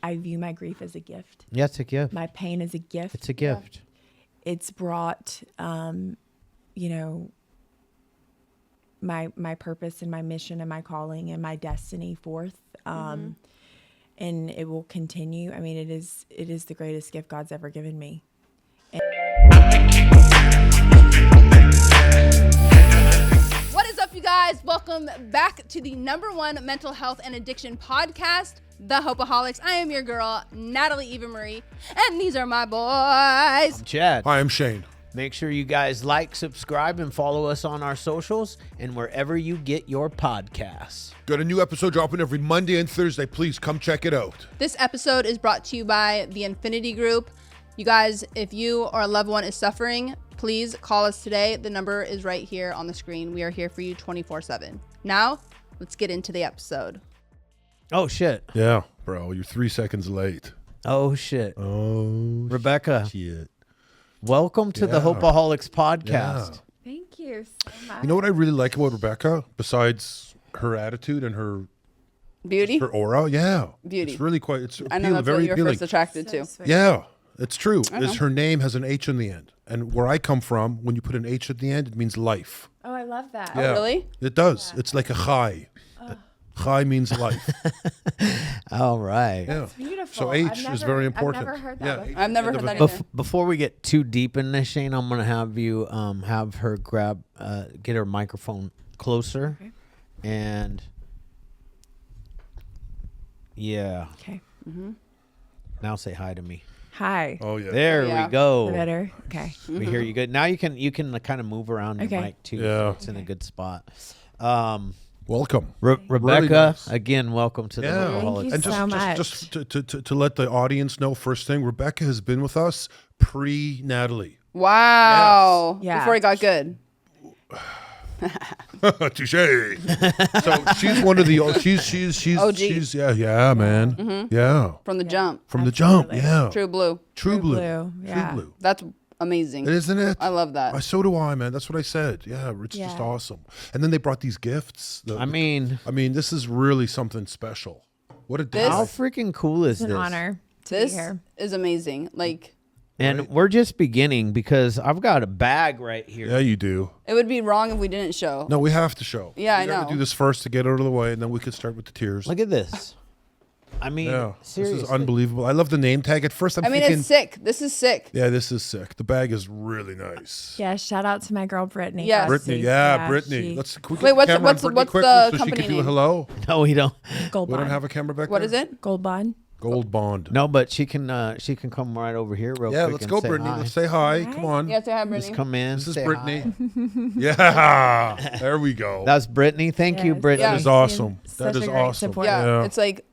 I view my grief as a gift. Yeah, it's a gift. My pain is a gift. It's a gift. It's brought, my purpose and my mission and my calling and my destiny forth. And it will continue. I mean, it is the greatest gift God's ever given me. What is up, you guys? Welcome back to the #1 mental health and addiction podcast, the Hopeaholics. I am your girl, Natalie Eva Marie, and these are my boys. I'm Chad. Hi, I'm Shane. Make sure you guys like, subscribe, and follow us on our socials and wherever you get your podcasts. Got a new episode dropping every Monday and Thursday. Please come check it out. This episode is brought to you by the Infinity Group. You guys, if you or a loved one is suffering, please call us today. The number is right here on the screen. We are here for you 24/7. Now, let's get into the episode. Oh, shit. Yeah, bro, you're 3 seconds late. Oh, shit. Oh, Rebekah, shit. welcome to the Yeah. Hopeaholics Podcast. Yeah. Thank you so much. You know what I really like about Rebekah, besides her attitude and her Beauty? aura? Yeah. Beauty. It's really quite, it's I know that's what very you were appealing. first attracted to. sweet. Yeah, it's true. I know. Is her name has an H in the end. And where I come from, when you put an H at the end, it means life. Oh, I love that. Yeah. Really? It does. It's like a chai. Chai means life. All right. Yeah. It's beautiful. So H is very important. I've never heard that Yeah. before. I've never heard that Bef- either. before we get too deep in this, Shane, I'm gonna have you have her get her microphone closer, Okay. and yeah. Okay. Now say hi to me. Hi. Oh, yeah. There Yeah. we go. Better. Okay. We hear you good. Now you can kind of move around your Okay. mic too. Yeah. So it's in a good spot. Welcome. Rebekah, nice. again, welcome to the Yeah. Hopeaholics. Thank you And so much. just to let the audience know, first thing, Rebekah has been with us pre-Natalie. Wow. Yes. Before it got good. Touche. So she's one of the she's OG. she's yeah man. Yeah. From the jump. From the jump. Absolutely. Yeah. True blue. True blue. Yeah. True blue. That's amazing. Isn't it? I love that. So do I, man. That's what I said. Yeah, it's just Yeah. awesome. And then they brought these gifts. I mean, This is really something special. What a day. This- how freaking cool is It's this? an honor to This be here. is amazing. Like, And Right. we're just beginning because I've got a bag right here. Yeah, you do. it would be wrong if we didn't show. No, we have to show. Yeah, we I gotta know. do this first to get it out of the way, and then we can start with the tears. Look at this. I mean, Yeah, seriously. this is unbelievable. I love the name tag. At first, I'm I mean, thinking, it's sick. This is sick. yeah, this is sick. The bag is really nice. Yeah. Shout out to my girl Brittany. Yes. Brittany, Bessie. yeah, Brittany. she- Let's can we Wait, get the what's- camera on what's- Brittany what's quickly the so company she can do a name? hello. No, we don't. Gold We don't Bond. have a camera back What there? is it? Gold Bond. Gold Bond. No, but she can come right over here real Yeah, quick. let's and go, say Brittany. hi. Let's say hi. Hi. Come on. Yeah, say hi, Just Brittany. come in. This is say Brittany. hi. Yeah, there we go. That's Brittany. Thank you, Yes. Brittany. That Yeah. is awesome. Such That is a great awesome. support. Yeah, Yeah. it's like,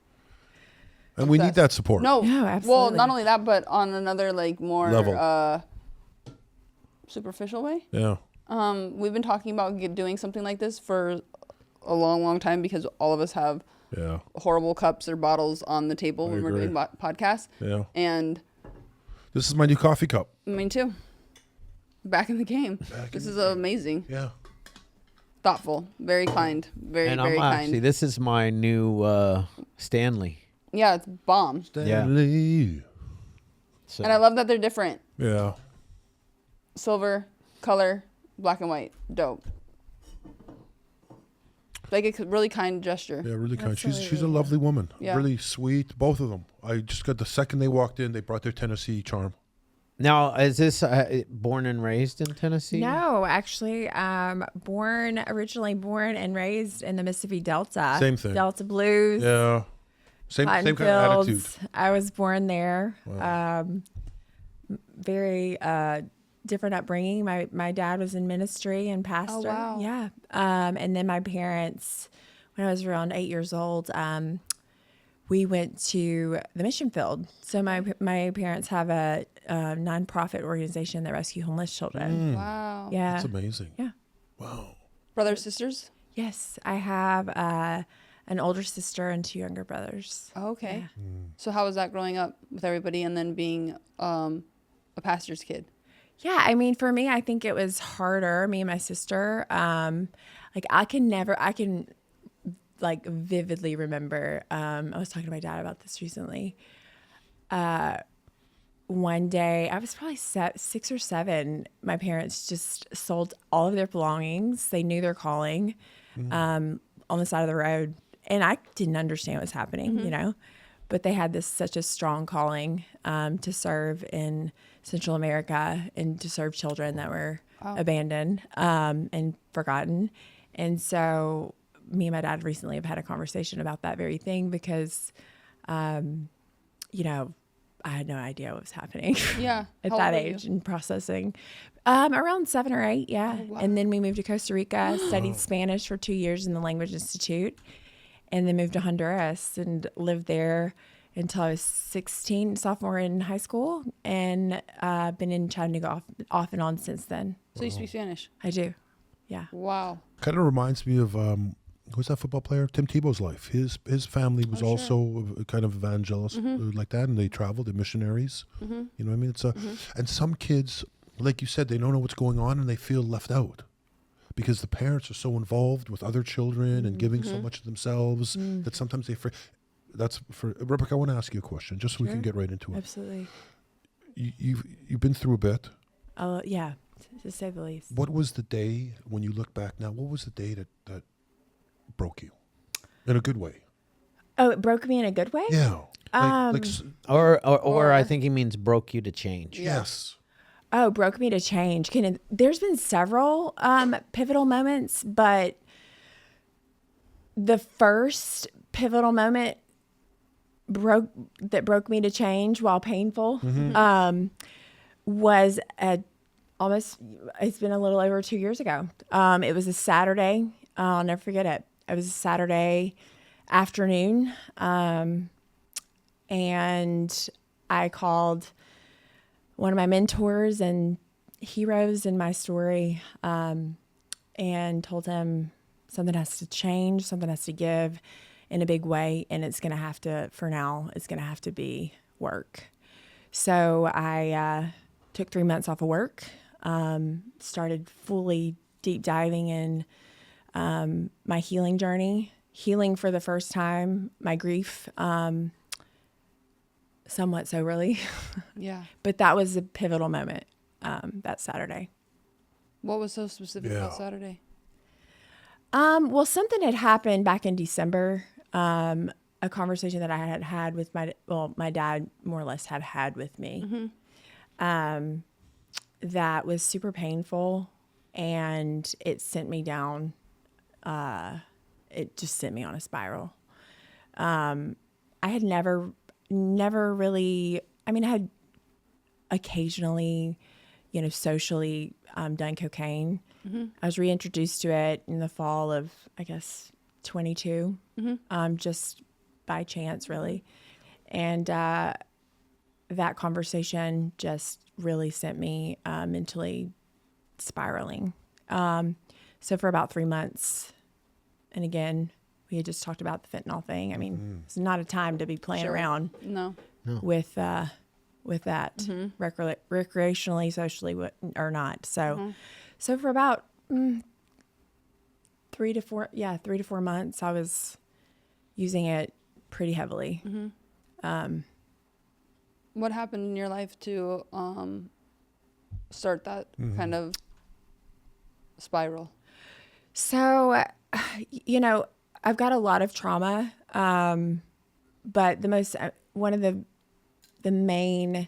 And we need obsessed. that support. no. No, Well, absolutely. not only that, but on another, like, more Level. superficial way. Yeah. We've been talking about doing something like this for a long, long time because all of us have Yeah. horrible cups or bottles on the table when we're agree. doing podcasts. Yeah. And This is my new coffee cup. me too. Back in the game. This is amazing. Yeah. Thoughtful. Very kind. Very, And very I'm actually, kind. this is my new Stanley. Yeah, it's bomb. Stanley. So And I love that they're different. Yeah. Silver, color, black and white. Dope. Like a really kind gesture. Yeah, really kind. She's a Absolutely. lovely woman. Yeah. Really sweet. Both of them. I just got the second they walked in, they brought their Tennessee charm. now, is this born and raised in Tennessee? No, actually, originally born and raised in the Mississippi Delta. Same thing. Delta Blues. Yeah. Same Cotton kind of attitude. fields. I was born there. Wow. Very different upbringing. My dad was in ministry and pastor. wow. Yeah. And then my parents, when I was around 8 years old, we went to the mission field. So my parents have a nonprofit organization that rescue homeless children. Wow. Yeah. That's amazing. Yeah. Wow. Brothers, sisters? Yes, I have an older sister and 2 younger brothers. Oh, okay. Yeah. So how was that growing up with everybody and then being a pastor's kid? Yeah, I mean, for me, I think it was harder. Me and my sister, like I can like vividly remember, I was talking to my dad about this recently. One day, I was probably 6 or 7. My parents just sold all of their belongings. They knew their calling on the side of the road. And I didn't understand what was happening, you know. But they had such a strong calling to serve in Central America and to serve children that were abandoned and forgotten. And so me and my dad recently have had a conversation about that very thing because, you know, I had no idea what was happening Yeah. at How that old were age and processing. Around 7 or 8, yeah. Oh, wow. And then we moved to Costa Rica, studied Spanish for 2 years in the Language Institute, and then moved to Honduras and lived there until I was 16, sophomore in high school, and been in Chattanooga off and on since then. So you speak Spanish? I do, yeah. Wow. Kind of reminds me of who's that football player? Tim Tebow's life. His family was also kind of evangelist like that, and they traveled. They're missionaries. You know what I mean? It's and some kids, like you said, they don't know what's going on and they feel left out because the parents are so involved with other children and giving so much of themselves that sometimes they. That's for Rebekah. I want to ask you a question, just so we can get right into it. Absolutely. You've been through a bit. Yeah, to say the least. What was the day when you look back now? What was the day that broke you in a good way? Oh, it broke me in a good way? Yeah. Or I think he means broke you to change. Yes. Oh, broke me to change. There's been several pivotal moments, but the first pivotal moment broke me to change while painful was it's been a little over 2 years ago. It was a Saturday. I'll never forget it. It was a Saturday afternoon, and I called one of my mentors and heroes in my story, and told him something has to change, something has to give in a big way, and it's going to have to, for now, it's going to have to be work. So I took 3 months off of work, started fully deep diving in my healing journey, healing for the first time, my grief, somewhat soberly. Yeah. But that was a pivotal moment that Saturday. What was so specific about Saturday? Well, something had happened back in December. A conversation that I had with my dad more or less had with me. That was super painful, and it sent me down. It just sent me on a spiral. I had never really, I mean, I had occasionally, socially done cocaine. I was reintroduced to it in the fall of, I guess, 22, just by chance, really. And that conversation just really sent me mentally spiraling. So for about 3 months, and again, we had just talked about the fentanyl thing. I mean, it's not a time to be playing around with that, recreationally, socially, or not. So, so for about 3 to 4 months, I was using it pretty heavily. What happened in your life to start that kind of spiral? So, I've got a lot of trauma, but one of the main,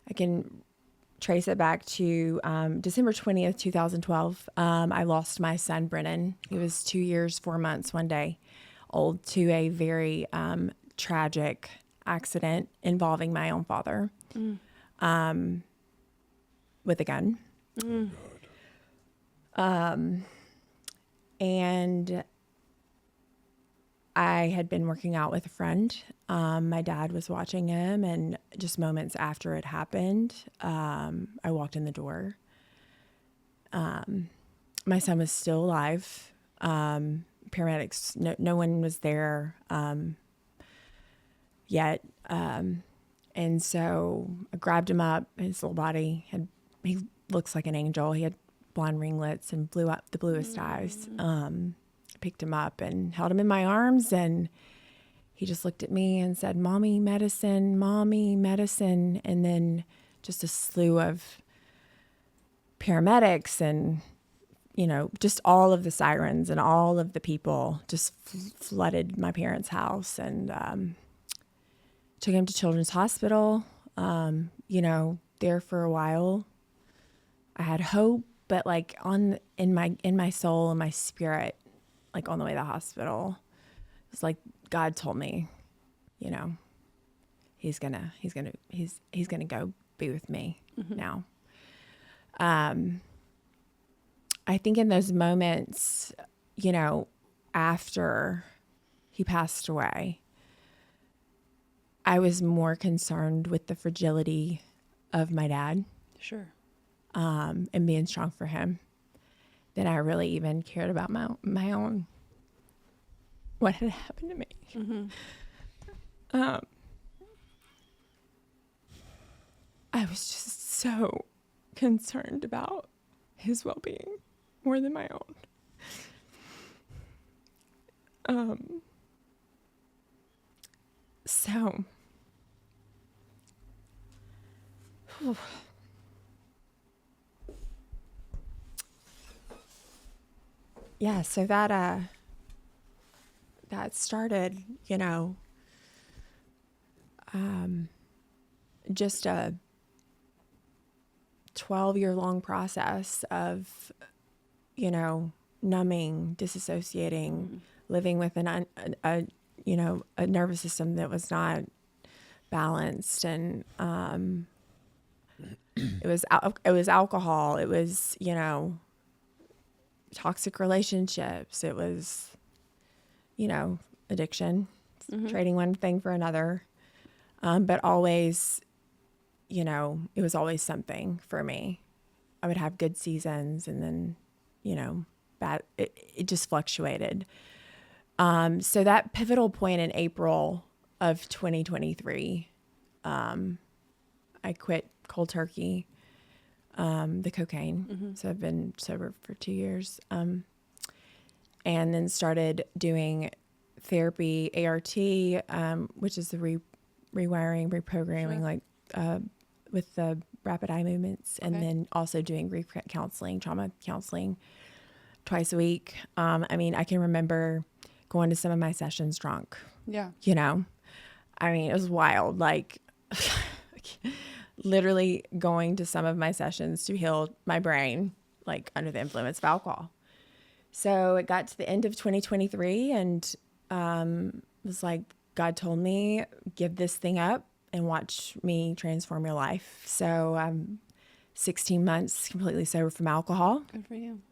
I can trace it back to December 20th, 2012. I lost my son, Brennan. He was 2 years, 4 months, one day old, to a very tragic accident involving my own father with a gun. And I had been working out with a friend. My dad was watching him, and just moments after it happened, I walked in the door. My son was still alive. Paramedics, no one was there yet. And so I grabbed him up. His little body he looks like an angel. He had blonde ringlets and the bluest eyes. picked him up and held him in my arms, and he just looked at me and said, Mommy, medicine, Mommy, medicine. And then just a slew of paramedics and, just all of the sirens and all of the people just flooded my parents' house, and took him to Children's Hospital. There for a while, I had hope, but like in my soul and my spirit, like on the way to the hospital, it's like God told me, he's gonna go be with me now. I think in those moments, after he passed away, I was more concerned with the fragility of my dad. Sure. And being strong for him than I really even cared about my own, what had happened to me. I was just so concerned about his well-being more than my own. Yeah, so that started, just a 12-year-long process of, numbing, disassociating, living with a nervous system that was not balanced, and it was alcohol, it was, toxic relationships, it was, addiction, trading one thing for another, but always, it was always something for me. I would have good seasons, and then, bad. It just fluctuated. So that pivotal point in April of 2023, I quit cold turkey, the cocaine. So I've been sober for 2 years, and then started doing therapy, ART, which is the rewiring, reprogramming, like with the rapid eye movements, and then also doing grief counseling, trauma counseling twice a week. I can remember going to some of my sessions drunk. Yeah. It was wild. Like literally going to some of my sessions to heal my brain, like under the influence of alcohol. So it got to the end of 2023, and it was like, God told me, give this thing up and watch me transform your life. So I'm 16 months completely sober from alcohol. Good for you.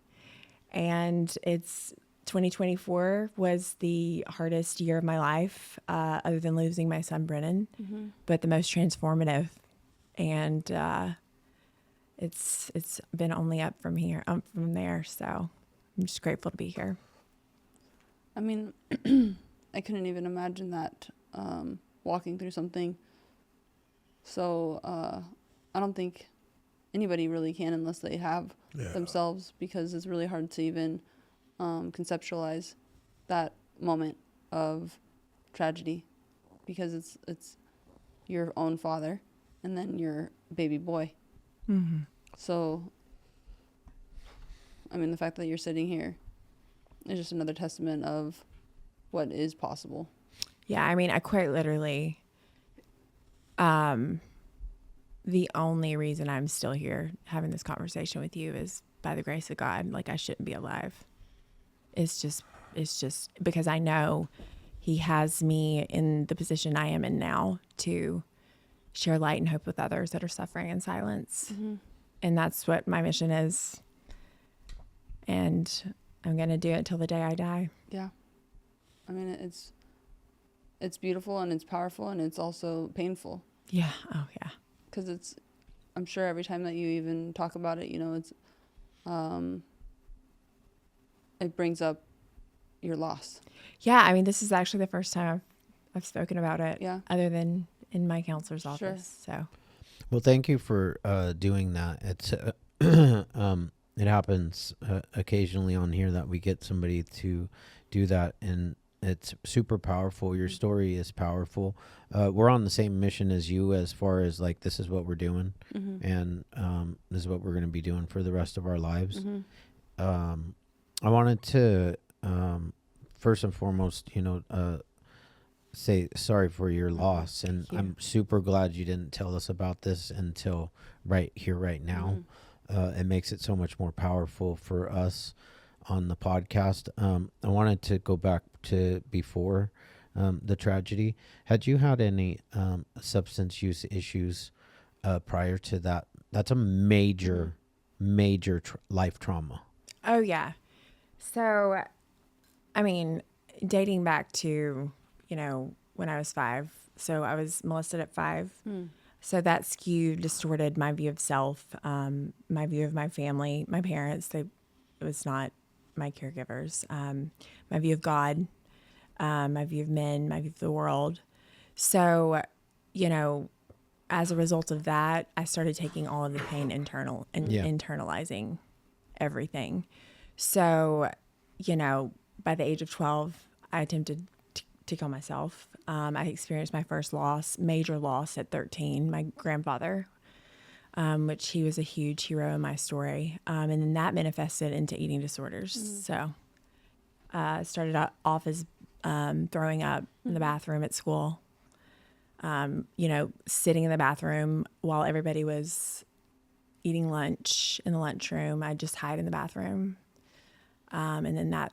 And 2024 was the hardest year of my life, other than losing my son, Brennan, but the most transformative. And it's been only up from there. So I'm just grateful to be here. I couldn't even imagine that, walking through something. So I don't think anybody really can unless they have themselves, because it's really hard to even conceptualize that moment of tragedy, because it's your own father and then your baby boy. So the fact that you're sitting here is just another testament of what is possible. Yeah, I quite literally, the only reason I'm still here having this conversation with you is by the grace of God. Like, I shouldn't be alive. It's just because I know He has me in the position I am in now to share light and hope with others that are suffering in silence. And that's what my mission is. And I'm going to do it till the day I die. Yeah. It's beautiful, and it's powerful, and it's also painful. Yeah. Oh, yeah. Because I'm sure every time that you even talk about it, it brings up your loss. Yeah. This is actually the first time I've spoken about it. Yeah. Other than in my counselor's office. So. Well, thank you for doing that. It's it happens occasionally on here that we get somebody to do that, and it's super powerful. Your story is powerful. We're on the same mission as you as far as like, this is what we're doing, and this is what we're going to be doing for the rest of our lives. I wanted to first and foremost, say sorry for your loss, and I'm super glad you didn't tell us about this until right here, right now. It makes it so much more powerful for us on the podcast. I wanted to go back to before the tragedy. Had you had any substance use issues prior to that? That's a major life trauma. Oh, yeah. So, I mean, dating back to, when I was 5. So I was molested at 5. So that skewed, distorted my view of self, my view of my family, my parents. It was not my caregivers. My view of God, my view of men, my view of the world. So, as a result of that, I started taking all of the pain internalizing everything. So, by the age of 12, I attempted to kill myself. I experienced my first major loss at 13, my grandfather, which he was a huge hero in my story. And then that manifested into eating disorders. So started off as throwing up in the bathroom at school, sitting in the bathroom while everybody was eating lunch in the lunchroom. I'd just hide in the bathroom. And then that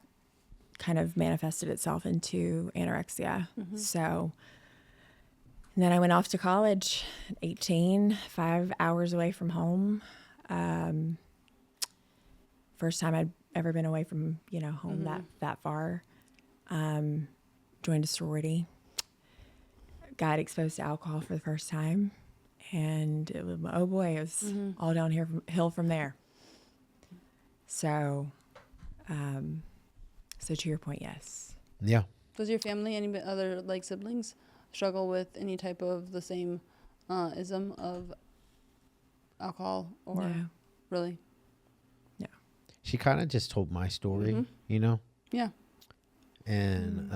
kind of manifested itself into anorexia. So, and then I went off to college at 18, 5 hours away from home. First time I'd ever been away from, home that far. Joined a sorority. Got exposed to alcohol for the first time. And it was, oh boy, it was all downhill from there. So, so to your point, yes. Yeah. Does your family, any other like siblings, struggle with any type of the same ism of alcohol or No. really? No. She kind of just told my story, Yeah. And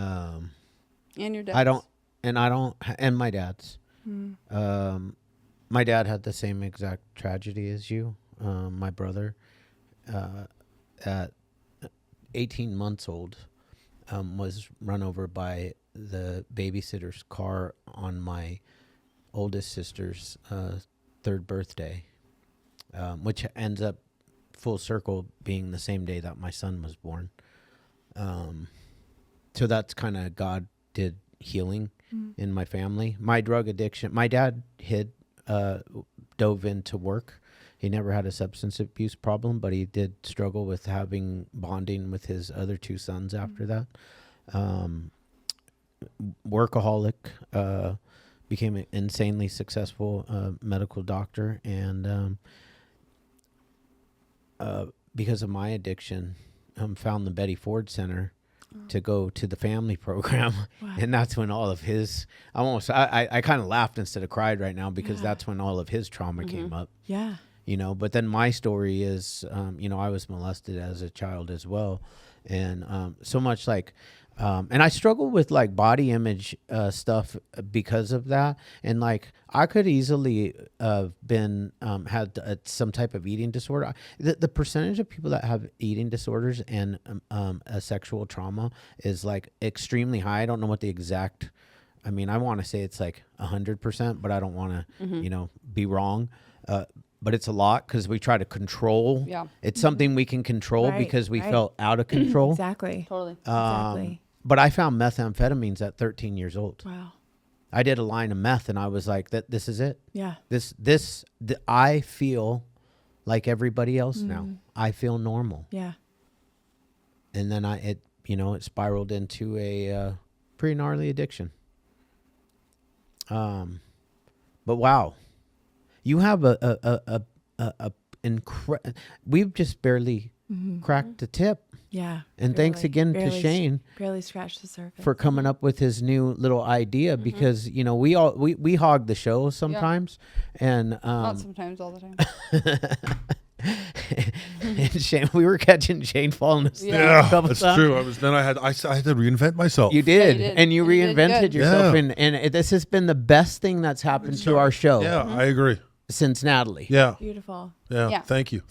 And your dad. And my dad's. My dad had the same exact tragedy as you. My brother, at 18 months old, was run over by the babysitter's car on my oldest sister's third birthday, which ends up full circle being the same day that my son was born. So that's kind of God did healing in my family. My drug addiction, my dad dove into work. He never had a substance abuse problem, but he did struggle with having bonding with his other 2 sons after that. Workaholic, became an insanely successful medical doctor. And because of my addiction, found the Betty Ford Center to go to the family program. Wow. And that's when all of his, I kind of laughed instead of cried right now, because that's when all of his trauma came up. Yeah. But then my story is, I was molested as a child as well. And so much like, and I struggle with like body image stuff because of that. And like, I could easily been, had some type of eating disorder. The percentage of people that have eating disorders and a sexual trauma is like extremely high. I don't know what the exact, I want to say it's like 100%, but I don't want to, be wrong. But it's a lot because we try to control. Yeah. It's something we can control because we felt out of control. Exactly. Totally. Exactly. But I found methamphetamines at 13 years old. Wow. I did a line of meth and I was like, this is it. Yeah. I feel like everybody else now. I feel normal. Yeah. And then it spiraled into a pretty gnarly addiction. But wow. You have we've just barely cracked the tip. Yeah. And thanks again to Shane. Barely scratched the surface. For coming up with his new little idea, because we hog the show sometimes. And not sometimes, all the time. And Shane, we were catching Shane falling asleep. Yeah. a couple That's times. true. I had to reinvent myself. You did, you did. and you And you did reinvented good. yourself, Yeah. and this has been the best thing that's happened to our show Yeah, I agree. since Natalie. Yeah. Beautiful. Yeah. Yeah. Thank you.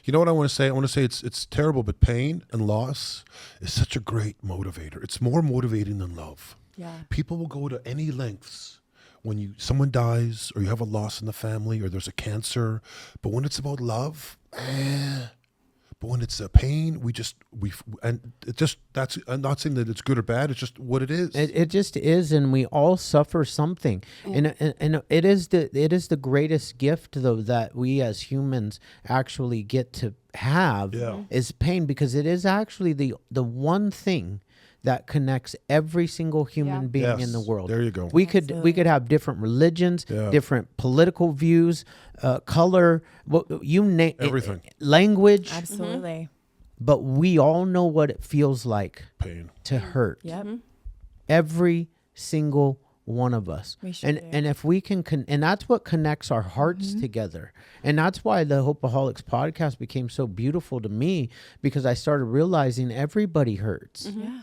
You know what I want to say? I want to say it's terrible, but pain and loss is such a great motivator. It's more motivating than love. Yeah. People will go to any lengths when someone dies or you have a loss in the family or there's a cancer. But when it's about love, but when it's a pain, I'm not saying that it's good or bad. It's just what it is. It just is, and we all suffer something, and it is the greatest gift though that we as humans actually get to have Yeah. is pain, because it is actually the one thing that connects every single human being in the Yes. world. There you go. We could have different religions, Yeah. different political views, color, you name Everything. language, Absolutely. but we all know what it feels like Pain. to hurt. Yep. Every single one of us. We sure do. And if we can and that's what connects our hearts together. And that's why the Hopeaholics podcast became so beautiful to me, because I started realizing everybody hurts. Yeah.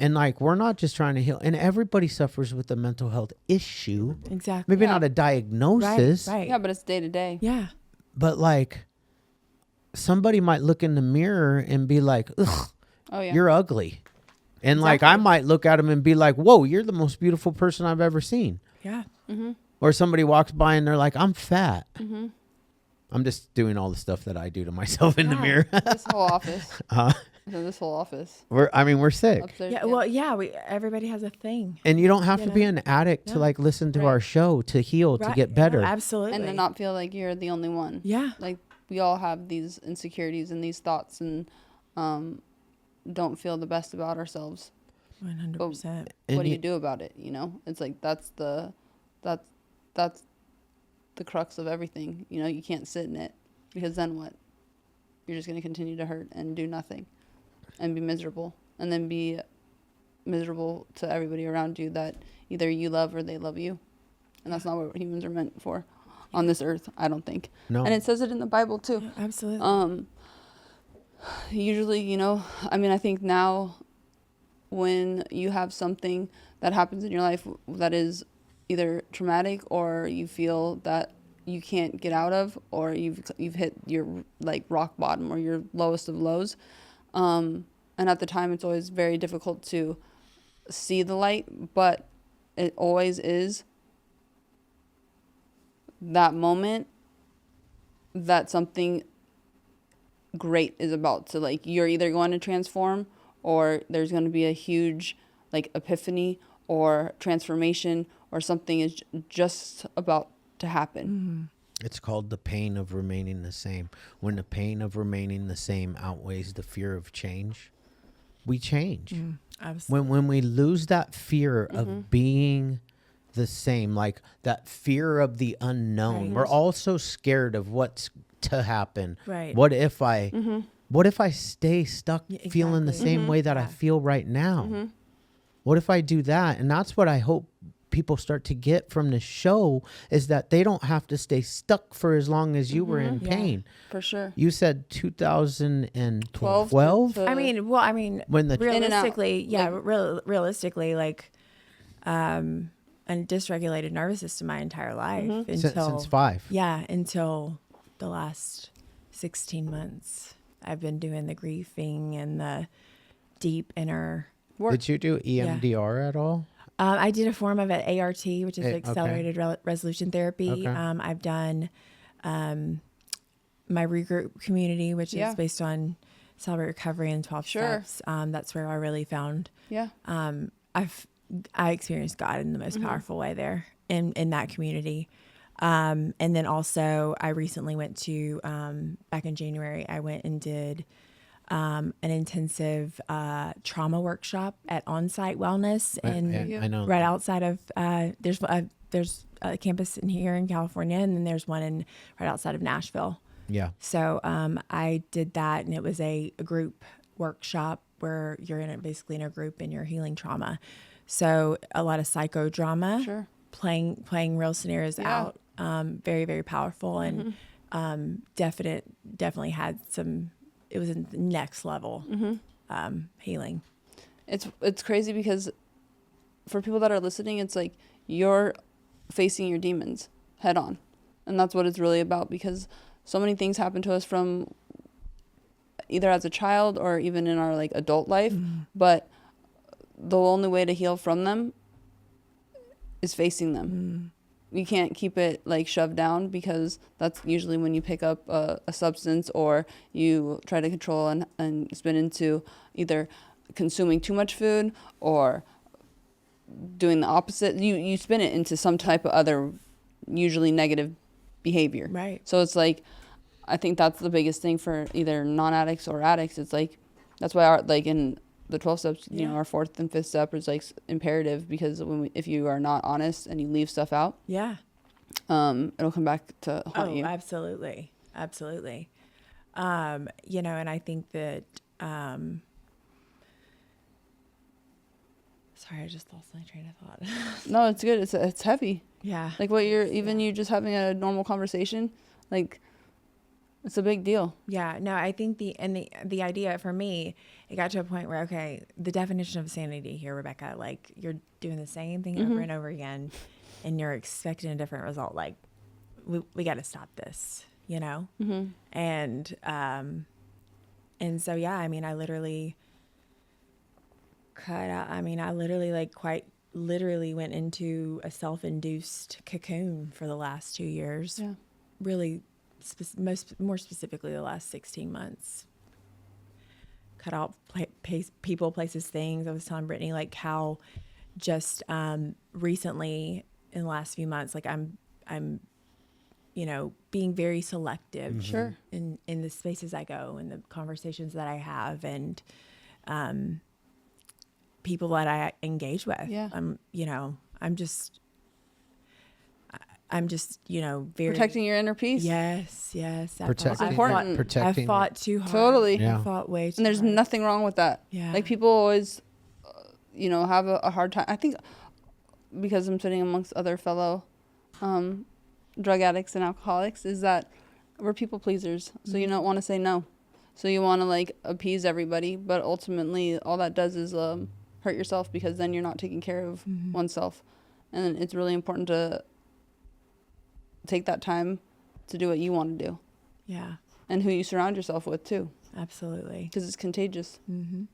And like, we're not just trying to heal, and everybody suffers with a mental health issue. Exactly. Maybe Yeah. not a diagnosis, Right. Yeah, but it's day to day. Yeah. but like somebody might look in the mirror and be like, ugh, Oh yeah. you're ugly. And like, I might look at him and be like, whoa, you're the most beautiful person I've ever seen. Yeah. Or somebody walks by and they're like, I'm fat. I'm just doing all the stuff that I do to myself in the mirror. This whole office. Uh, This whole office. we're sick. Upstairs. Yeah. Well, yeah. Everybody has a thing. And you don't have You to be know? an addict to Yeah. like listen to Right. our show to heal, to Right. get No, better. absolutely. And to not feel like you're the only one. Yeah. Like we all have these insecurities and these thoughts, and don't feel the best about ourselves. 100%. And What do you do about it? You know, it's like that's the crux of everything. You know, you can't sit in it, because then what? You're just going to continue to hurt and do nothing and be miserable, and then be miserable to everybody around you that either you love or they love you. And that's not what humans are meant for on this earth, I don't think. No. And it says it in the Bible too. Yeah, absolutely. Usually, you know, I mean, I think now when you have something that happens in your life that is either traumatic, or you feel that you can't get out of, or you've hit your like rock bottom or your lowest of lows, and at the time it's always very difficult to see the light, but it always is that moment that something great is about to, like, you're either going to transform, or there's going to be a huge like epiphany or transformation, or something is just about to happen. It's called the pain of remaining the same. When the pain of remaining the same outweighs the fear of change, we change. Absolutely. When we lose that fear of being the same, like that fear of the unknown, Right. we're all so scared of what's to happen. Right. What if I stay stuck Yeah, feeling the exactly. same way that I Yeah. feel right now? What if I do that? And that's what I hope people start to get from the show, is that they don't have to stay stuck for as long as you were in Yeah. pain. For sure. You said 2012? 12 to- I mean, When the In and out. realistically, yeah, Like- realistically, like, a dysregulated nervous system my entire life until since 5. Yeah, until the last 16 months. I've been doing the grieving and the deep inner. work. Did you do EMDR at all? I did a form of it, ART, which is Okay. accelerated resolution therapy. Okay. I've done my regroup community, which Yeah. is based on Celebrate Recovery and 12 Sure. Steps. That's where I really found Yeah. I experienced God in the most powerful way there in that community. And then also I recently went to, back in January, I went and did an intensive trauma workshop at On-Site Wellness I know. right outside of, there's a campus in here in California, and then there's one right outside of Nashville. Yeah. So I did that, and it was a group workshop where you're basically in a group and you're healing trauma. So a lot of psychodrama, Sure. playing real scenarios Yeah. out, very, very powerful. And definitely had some, it was in the next level healing. It's crazy because for people that are listening, it's like you're facing your demons head on. And that's what it's really about, because so many things happen to us from either as a child or even in our like adult life. But the only way to heal from them is facing them. You can't keep it like shoved down, because that's usually when you pick up a substance or you try to control and spin into either consuming too much food or doing the opposite. You spin it into some type of other, usually negative behavior. Right. So it's like, I think that's the biggest thing for either non-addicts or addicts. It's like, that's why our, like in the 12 steps, you know, our 4th and 5th step is like imperative, because if you are not honest and you leave stuff out, it'll come back to haunt you. Absolutely. Absolutely. You know, and I think that, sorry, I just lost my train of thought. No, it's good. It's heavy. Yeah. Like what you just having a normal conversation, like it's a big deal. Yeah. No, I think the idea for me, it got to a point where, okay, the definition of sanity here, Rebekah, like you're doing the same thing over and over again and you're expecting a different result. Like we got to stop this, you know? And so, yeah, I mean, I literally cut out, I literally like quite literally went into a self-induced cocoon for the last 2 years. Yeah. Really, more specifically, the last 16 months. Cut out people, places, things. I was telling Brittany like how just recently in the last few months, like I'm you know, being very selective Sure. in the spaces I go and the conversations that I have and people that I engage with. Yeah. You know, I'm just, you know, very Protecting your inner peace. Yes. Protecting. I fought too hard. Totally. Yeah. I fought way too And there's hard. nothing wrong with that. Yeah. Like people always, you know, have a hard time. I think because I'm sitting amongst other fellow drug addicts and alcoholics, is that we're people pleasers. So you don't want to say no. So you want to like appease everybody, but ultimately all that does is hurt yourself, because then you're not taking care of oneself. And it's really important to take that time to do what you want to do. Yeah, And who you surround yourself with too, absolutely. because it's contagious. Mm-hmm.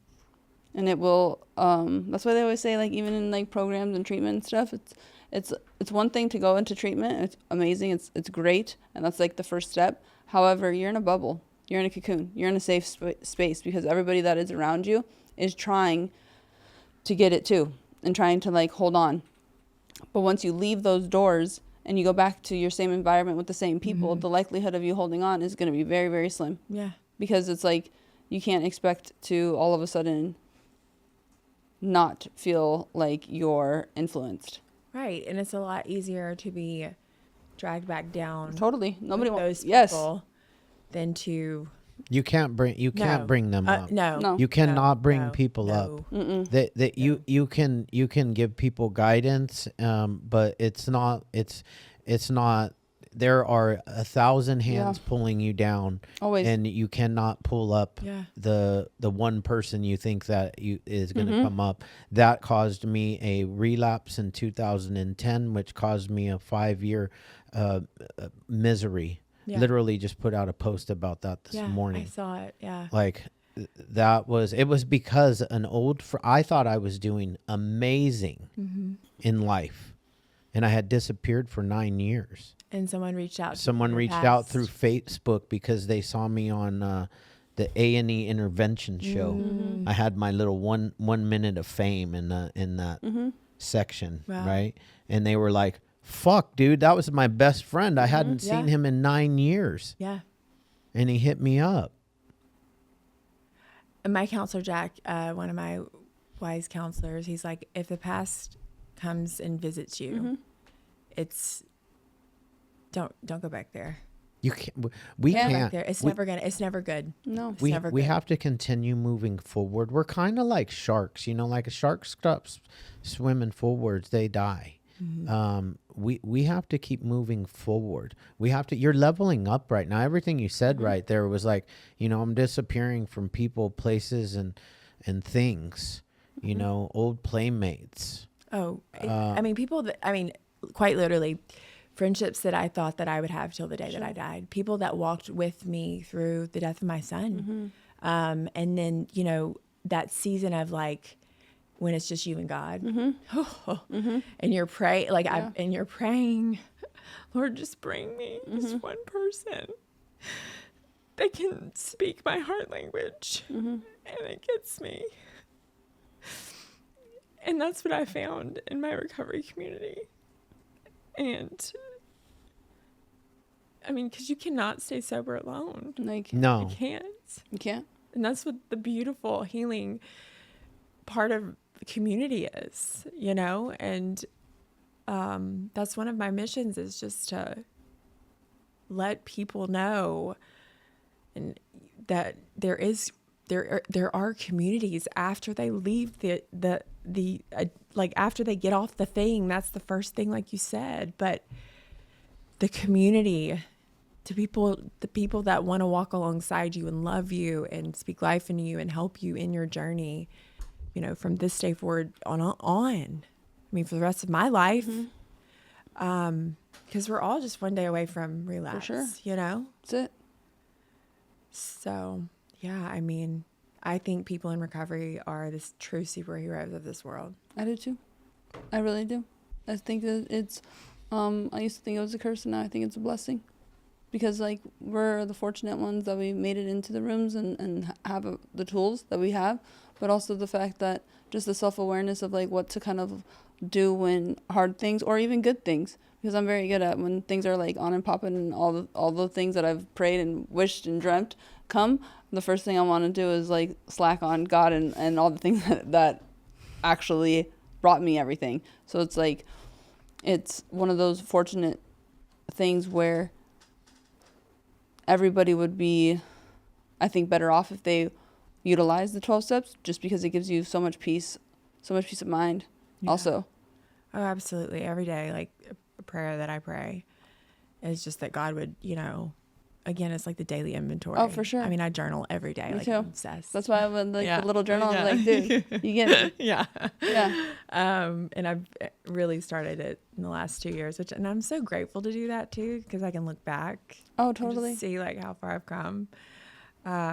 And it will, that's why they always say, like, even in like programs and treatment and stuff, it's one thing to go into treatment. It's amazing. It's great. And that's like the first step. However, you're in a bubble, you're in a cocoon, you're in a safe space, because everybody that is around you is trying to get it too and trying to like hold on. But once you leave those doors and you go back to your same environment with the same people, the likelihood of you holding on is going to be very, very slim. Yeah. Because it's like, you can't expect to all of a sudden not feel like you're influenced. Right. And it's a lot easier to be dragged back down. Totally. Nobody with wants those yes. people than to You can't bring them up. No. You cannot bring no, people no. up. Mm-mm. That you can give people guidance, but it's not. There are 1,000 hands pulling you down, Always. and you cannot pull up Yeah. the one person you think that is going to come up. That caused me a relapse in 2010, which caused me a 5-year misery. Yeah. Literally just put out a post about that this morning. I saw it. Yeah. Like it was because I thought I was doing amazing in life, and I had disappeared for 9 years. And someone reached out. Someone reached out through Facebook because they saw me on the A&E intervention show. I had my little one minute of fame in that section, right? And they were like, "Fuck, dude, that was my best friend. I hadn't seen him in 9 years." Yeah. And he hit me up. And my counselor, Jack, one of my wise counselors, he's like, if the past comes and visits you, it's don't go back there. You can't. We Go back can't. there. It's never good. No. It's We never we good. have to continue moving forward. We're kind of like sharks, like a shark stops swimming forwards, they die. we have to keep moving forward. We have to, you're leveling up right now. Everything you said right there was like, you know, I'm disappearing from people, places, and things, you know, old playmates. Oh, I mean, quite literally, friendships that I thought that I would have till the day that I died. People that walked with me through the death of my son. And then, you know, that season of like, when it's just you and God, and you're and you're praying, Lord, just bring me just one person that can speak my heart language, and it gets me. And that's what I found in my recovery community. And I mean, because you cannot stay sober alone. Like, No. You can't. you can't. And that's what the beautiful healing part of community is, you know? And that's one of my missions, is just to let people know and that there are communities after they leave like after they get off the thing. That's the first thing, like you said, but the community, the people that want to walk alongside you and love you and speak life into you and help you in your journey, you know, from this day forward on. I mean, for the rest of my life, because we're all just one day away from relapse, sure. You know? That's it. So, yeah, I mean, I think people in recovery are the true superheroes of this world. I do too. I really do. I think that it's, I used to think it was a curse, and now I think it's a blessing. Because, like, we're the fortunate ones that we made it into the rooms and have the tools that we have, but also the fact that just the self-awareness of, like, what to kind of do when hard things, or even good things, because I'm very good at when things are, like, on and popping and all the things that I've prayed and wished and dreamt come, the first thing I want to do is, like, slack on God and all the things that actually brought me everything. So it's, like, it's one of those fortunate things where everybody would be, I think, better off if they utilize the 12 steps, just because it gives you so much peace of mind. Yeah. Also. Oh, absolutely. Every day, like, a prayer that I pray is just that God would, you know, again, it's like the daily inventory. Oh, for sure. I mean, I journal every day. Me like, too. I'm obsessed. That's why I would, like, Yeah. the little journal, Yeah. I'm like, dude, you get me. Yeah. Yeah. And I've really started it in the last 2 years, and I'm so grateful to do that too, because I can look back. Oh, and totally. just see, like, how far I've come. Yeah,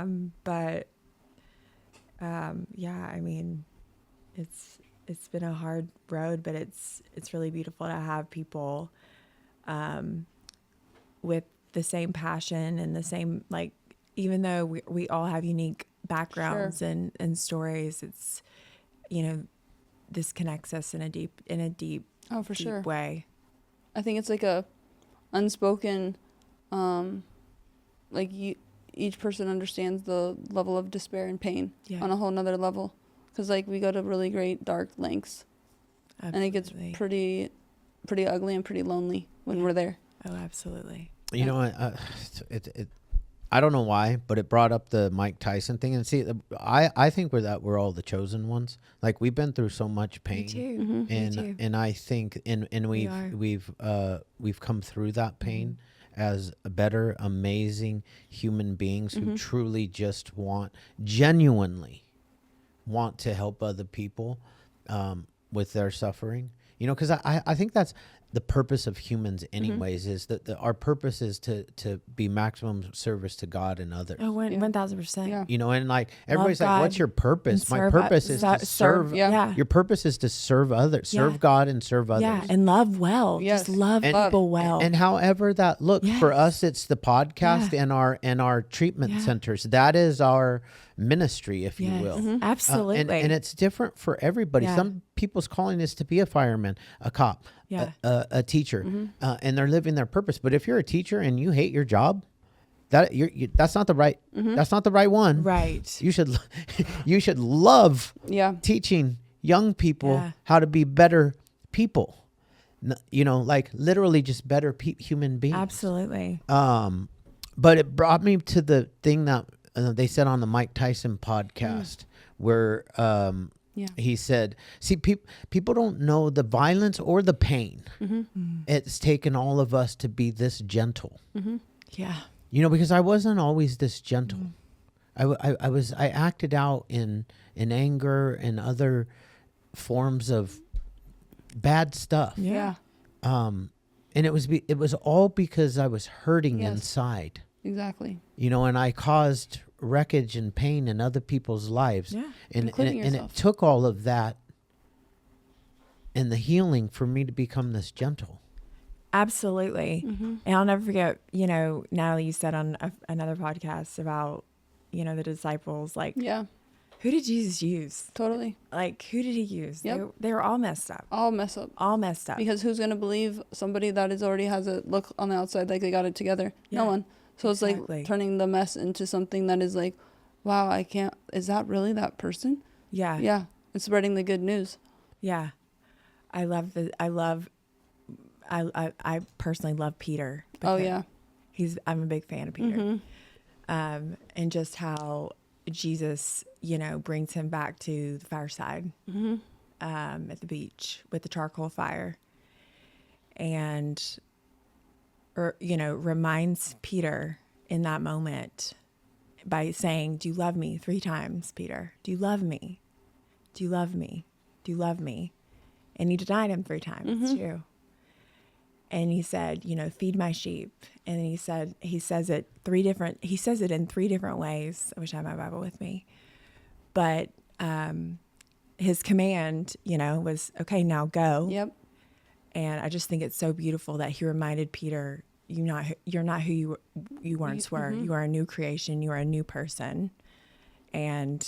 I mean, it's been a hard road, but it's really beautiful to have people, with the same passion and the same, like, even though we all have unique backgrounds Sure. and stories, it's, you know, this connects us in a deep Oh, for sure. way. I think it's like a unspoken, like, each person understands the level of despair and pain on a whole nother level. Because, like, we go to really great dark lengths. Absolutely. And it gets pretty ugly and pretty lonely when we're there. Oh, absolutely. You know, I don't know why, but it brought up the Mike Tyson thing. And see, I think we're all the chosen ones. Like, we've been through so much pain. Me too. Mm-hmm. Me too. And I think and we've come through that pain as better, amazing human beings who truly just genuinely want to help other people with their suffering. You know, because I think that's the purpose of humans anyways, is that our purpose is to be maximum service to God and others. Oh, 1,000%. Yeah. You know, and like everybody's Love like, God what's your purpose? My serve purpose is to serve. serve. Yeah. Your purpose is to serve others, serve God and serve others. Yeah, and love well. Yes. Just love people well. And however that looks for Yes. us, it's the podcast and our treatment centers. That is our ministry, if you will. Absolutely. And it's different for everybody. Yeah. Some people's calling is to be a fireman, a cop, a teacher, and they're living their purpose. But if you're a teacher and you hate your job, that's not the right. That's not the right one. Right. You should love teaching young people how to be better people. You know, like literally just better human beings. Absolutely. But it brought me to the thing that they said on the Mike Tyson podcast, where Yeah. He said, see, people don't know the violence or the pain. It's taken all of us to be this gentle. Yeah. Because I wasn't always this gentle. I acted out in anger and other forms of bad stuff. Yeah. And it was all because I was hurting inside. Exactly. And I caused wreckage and pain in other people's lives. Yeah. And Including it yourself. took all of that and the healing for me to become this gentle. Absolutely. And I'll never forget, Natalie, you said on another podcast about, the disciples, like, who did Jesus use? Totally. Like, who did he use? Yep. They were all messed up. All mess up. All messed up. Because who's going to believe somebody that is already has a look on the outside like they got it together? Yeah. No one. So it's Exactly. like turning the mess into something that is like, wow, is that really that person? Yeah. Yeah. It's spreading the good news. Yeah. I personally love Peter. Oh, yeah. I'm a big fan of Peter. And just how Jesus, brings him back to the fireside at the beach with the charcoal fire, and reminds Peter in that moment by saying, "Do you love me?" 3 times, Peter. "Do you love me? Do you love me? Do you love me?" And he denied him 3 times too. And he said, "Feed my sheep." And then he says it in 3 different ways. I wish I had my Bible with me. But his command, was, "Okay, now go." Yep. And I just think it's so beautiful that he reminded Peter, you're not who you once were. You are a new creation. You are a new person. And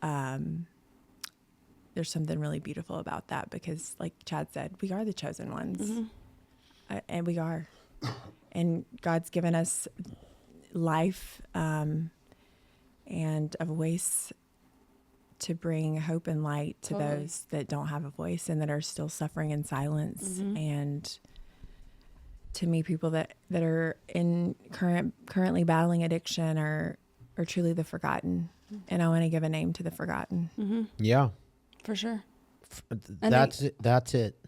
there's something really beautiful about that, because like Chad said, we are the chosen ones. And we are. And God's given us life and a voice to bring hope and light to those that don't have a voice and that are still suffering in silence. And to me, people that are currently battling addiction are truly the forgotten. And I want to give a name to the forgotten. Yeah. For sure. That's it.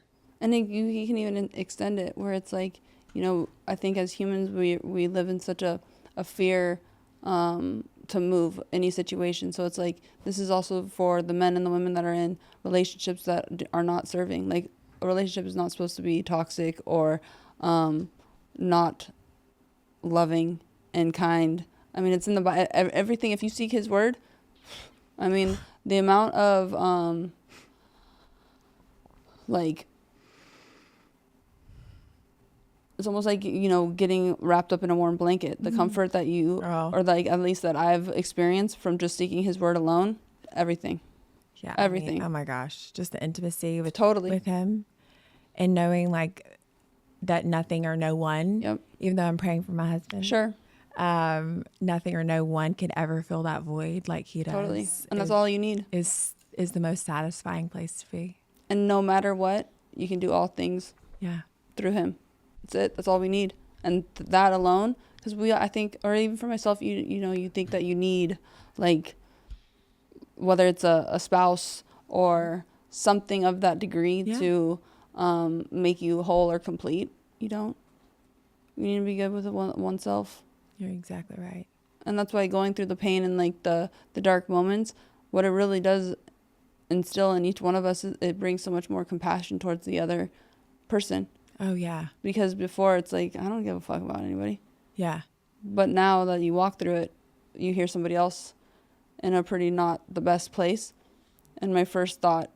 And he can even extend it where it's like, I think as humans, we live in such a fear to move any situation. So it's like, this is also for the men and the women that are in relationships that are not serving. Like, a relationship is not supposed to be toxic or not loving and kind. I mean, it's in the Bible. Everything, if you seek his word, I mean, the amount of it's almost like, getting wrapped up in a warm blanket. The comfort that you, or like at least that I've experienced from just seeking his word alone, everything. Yeah. Everything. I mean, oh my gosh. Just the intimacy with him, and knowing like that nothing or no one, even though I'm praying for my husband. Sure. Nothing or no one could ever fill that void like he does. Totally. And that's all you need. Is the most satisfying place to be. And no matter what, you can do all things through him. That's it. That's all we need. And that alone, because I think, or even for myself, you think that you need, like, whether it's a spouse or something of that degree to make you whole or complete. You don't. You need to be good with oneself. You're exactly right. And that's why going through the pain and like the dark moments, what it really does instill in each one of us, it brings so much more compassion towards the other person. Oh, yeah. Because before it's like, I don't give a fuck about anybody. Yeah. But now that you walk through it, you hear somebody else in a pretty not the best place. And my first thought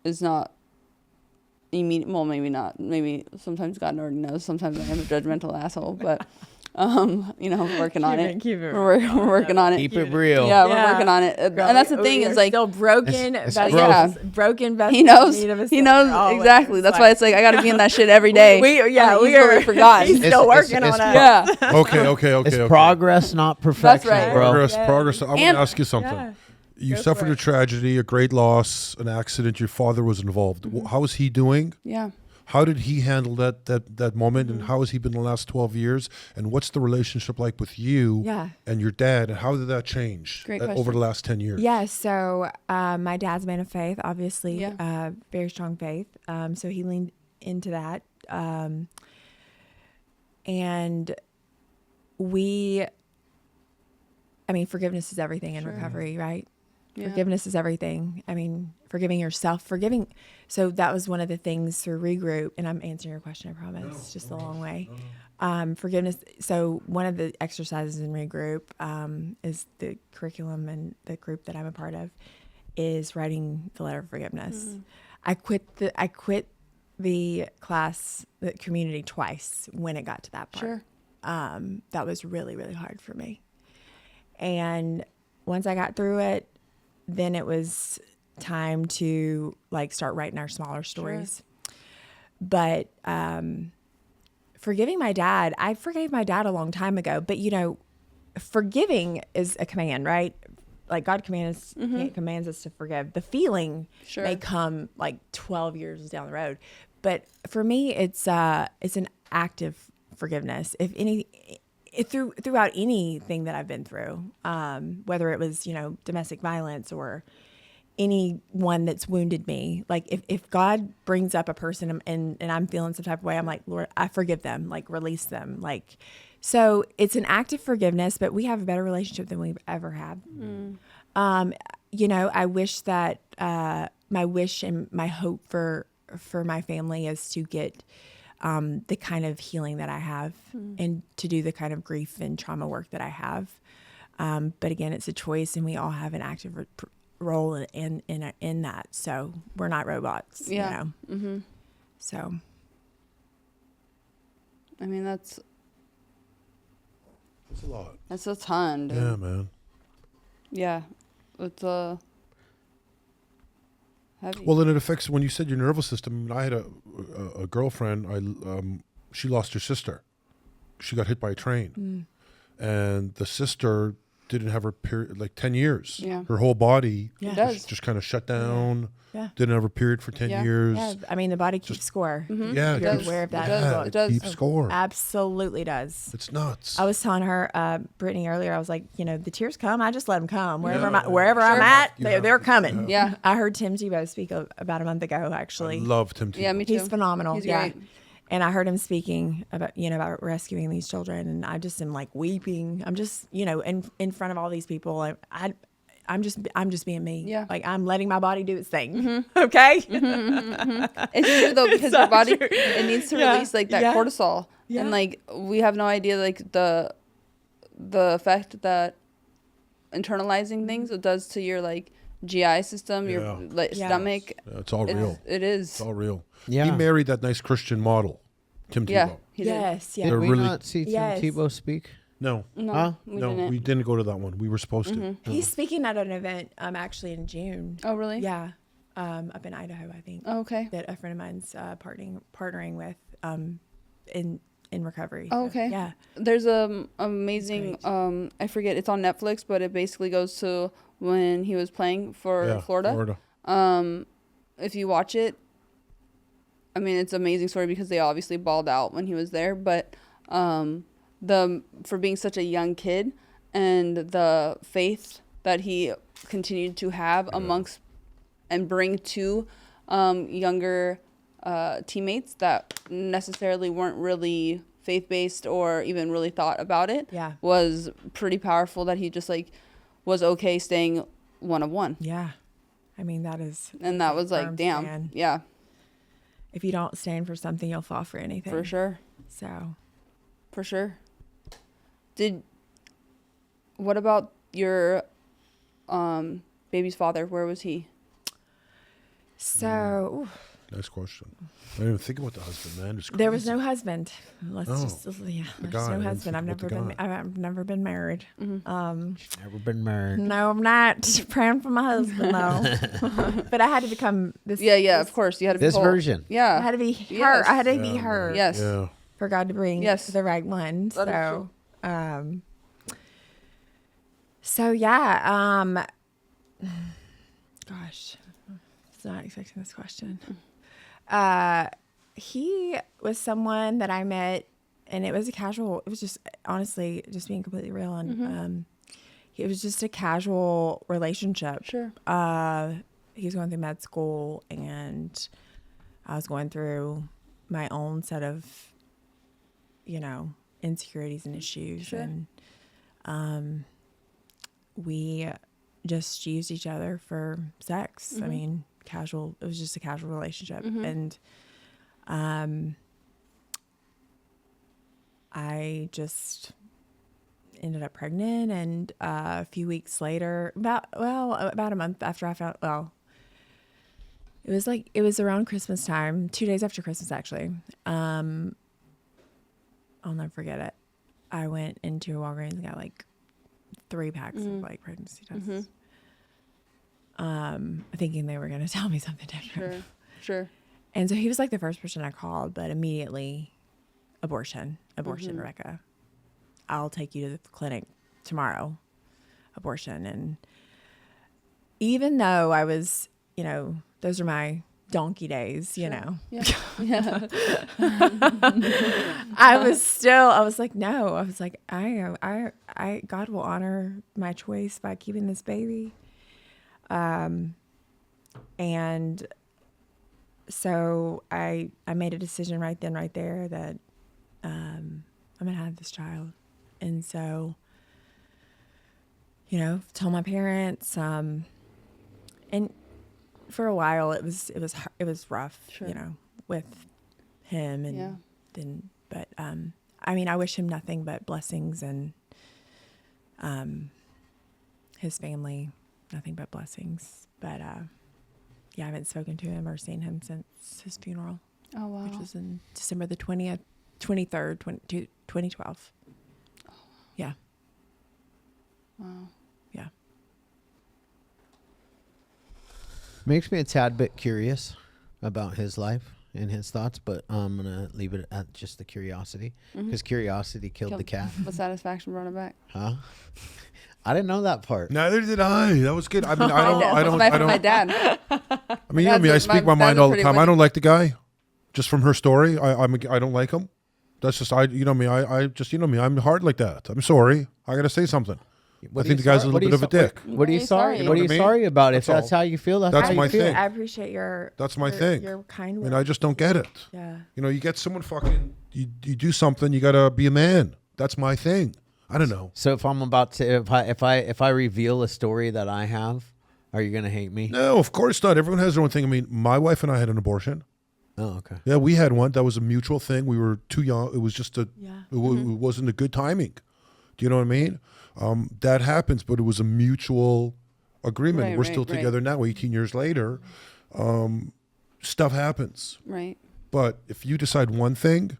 is not immediate. Well, maybe not. Maybe sometimes God already knows. Sometimes I am a judgmental asshole. But, working on it. We're working on it. Keep it real. Yeah, we're working on it. And that's the thing is like, still broken broken vessels. He knows exactly. That's why it's like I got to be in that shit every day. We are forgotten. He's still working on it. Yeah. Okay. It's progress, not perfection, right. bro. Progress. I want to ask you something. Yeah. You suffered a tragedy, a great loss, an accident. Your father was involved. How is he doing? Yeah. How did he handle that moment, and how has he been the last 12 years? And what's the relationship like with you and your dad? And how did that change over the last 10 years? Yeah, so my dad's a man of faith, obviously, very strong faith. So he leaned into that. And forgiveness is everything in recovery, right? Yeah. Forgiveness is everything. Forgiving yourself, So that was one of the things through regroup, and I'm answering your question, I promise. It's just a long way. Forgiveness. So one of the exercises in regroup is the curriculum, and the group that I'm a part of is writing the letter of forgiveness. Mm-hmm. I quit the class, the community twice when it got to that part. Sure. That was really, really hard for me. And once I got through it, then it was time to start writing our smaller stories. Sure. But forgiving my dad, I forgave my dad a long time ago, but forgiving is a command, right? God commands us to forgive. The feeling may come 12 years down the road. But for me, it's an active forgiveness. If any, throughout anything that I've been through, whether it was domestic violence or anyone that's wounded me, if God brings up a person and I'm feeling some type of way, I'm like, Lord, I forgive them, release them, so it's an active forgiveness. But we have a better relationship than we've ever had. I wish that my wish and my hope for my family is to get the kind of healing that I have and to do the kind of grief and trauma work that I have. But again, it's a choice, and we all have an active role in that. So we're not robots, Mm-hmm. So. That's a lot. That's a ton, dude. Yeah, man. Yeah. It's heavy. Well, and it affects, when you said your nervous system, I had a girlfriend, she lost her sister. She got hit by a train. And the sister didn't have her period 10 years. Yeah. Her whole body just kind of shut down. Yeah. Didn't have her period for 10 years. Yeah. The body keeps score. Mm-hmm. Yeah. You're aware of that. It does. Keeps score. Absolutely does. It's nuts. I was telling her, Brittany, earlier, I was like, the tears come. I just let them come. Wherever I'm at, they're coming. Yeah. I heard Tim Tebow speak about a month ago, actually. I love Tim Tebow. Yeah, me too. He's phenomenal. He's great. And I heard him speaking about rescuing these children, and I just am weeping. I'm just, in front of all these people. I'm just being me. Yeah. I'm letting my body do its thing. Mm-hmm. Okay. Mm-hmm. It's true though, because your body it needs to release that cortisol, and we have no idea the effect that internalizing things it does to your GI system, your stomach. Yeah, it's all real. It is. It's all real. Yeah. He married that nice Christian model, Tim Tebow. Yeah, he did. Yes. Yeah. Did we really, not see Tim Tebow speak? No. No, we didn't go to that one. We were supposed to. He's speaking at an event actually in June. Oh, really? Yeah. Up in Idaho, I think. Oh, okay. That a friend of mine's partnering with in recovery. Oh, okay. So, yeah. There's amazing I forget, it's on Netflix, but it basically goes to when he was playing for Florida. If you watch it, it's an amazing story because they obviously balled out when he was there, but for being such a young kid and the faith that he continued to have amongst and bring to younger teammates that necessarily weren't really faith-based or even really thought about it was pretty powerful, that he just was okay staying one of one. Yeah. That is. And that was damn. Stand. Yeah. If you don't stand for something, you'll fall for anything. For sure. So. For sure. What about your baby's father? Where was he? So. Nice question. I didn't even think about the husband, man. There was no husband. There's no husband. I've never been married. Mm-hmm. Never been married. No, I'm not praying for my husband though. But I had to become this. Yeah. Of course, you had to be this version. Yeah, I had to be her. I had to be her. Yes. Yeah. For God to bring the right one. That So yeah. Gosh, I was not expecting this question. he was someone that I met, and it was a casual. It was just honestly just being completely real, and it was just a casual relationship. Sure. He was going through med school, and I was going through my own set of, insecurities and issues, Sure. and we just used each other for sex. I mean, casual. It was just a casual relationship, and I just ended up pregnant, and a few weeks later, about a month after I found, it was around Christmas time, 2 days after Christmas, actually. I'll never forget it. I went into Walgreens and got like 3 packs of like pregnancy tests. Thinking they were going to tell me something different. Sure. And so he was like the first person I called, but immediately abortion, Rebekah. I'll take you to the clinic tomorrow. Abortion. And even though I was, those are my donkey days, Yeah. I was like, no. I was like, I God will honor my choice by keeping this baby. And so I made a decision right then, right there that I'm going to have this child. And so, told my parents, and for a while it was rough, Sure. with him, and then, but, I mean, I wish him nothing but blessings, and, his family, nothing but blessings. But, I haven't spoken to him or seen him since his funeral. Oh, wow. Which was in December the 23rd, 2012. Oh, yeah. Wow. Yeah. Makes me a tad bit curious about his life and his thoughts, but I'm going to leave it at just the curiosity, because curiosity killed the cat. But satisfaction brought it back. Huh? I didn't know that part. Neither did I. That was good. I mean, I don't. My dad. I mean, you know me. I speak my mind all the time. I don't like the guy, just from her story. I don't like him. That's just you know me. I just me. I'm hard like that. I'm sorry. I got to say something. I think the guy's a little bit of a dick. What are you sorry? You know What are you what I mean? sorry about? That's If that's all. how you feel, that's That's how my you feel. thing. I appreciate That's my your, thing. your kind I words. mean, I just don't get it. Yeah. You get someone fucking. You do something. You got to be a man. That's my thing. I don't know. So if I'm about to, if I reveal a story that I have, are you gonna hate me? No, of course not. Everyone has their own thing. I mean, my wife and I had an abortion. Oh, okay. Yeah, we had one. That was a mutual thing. We were too young. It was just it wasn't a good timing. Do you know what I mean? That happens, but it was a mutual agreement. We're still together now, 18 years later. Stuff happens. Right. But if you decide one thing,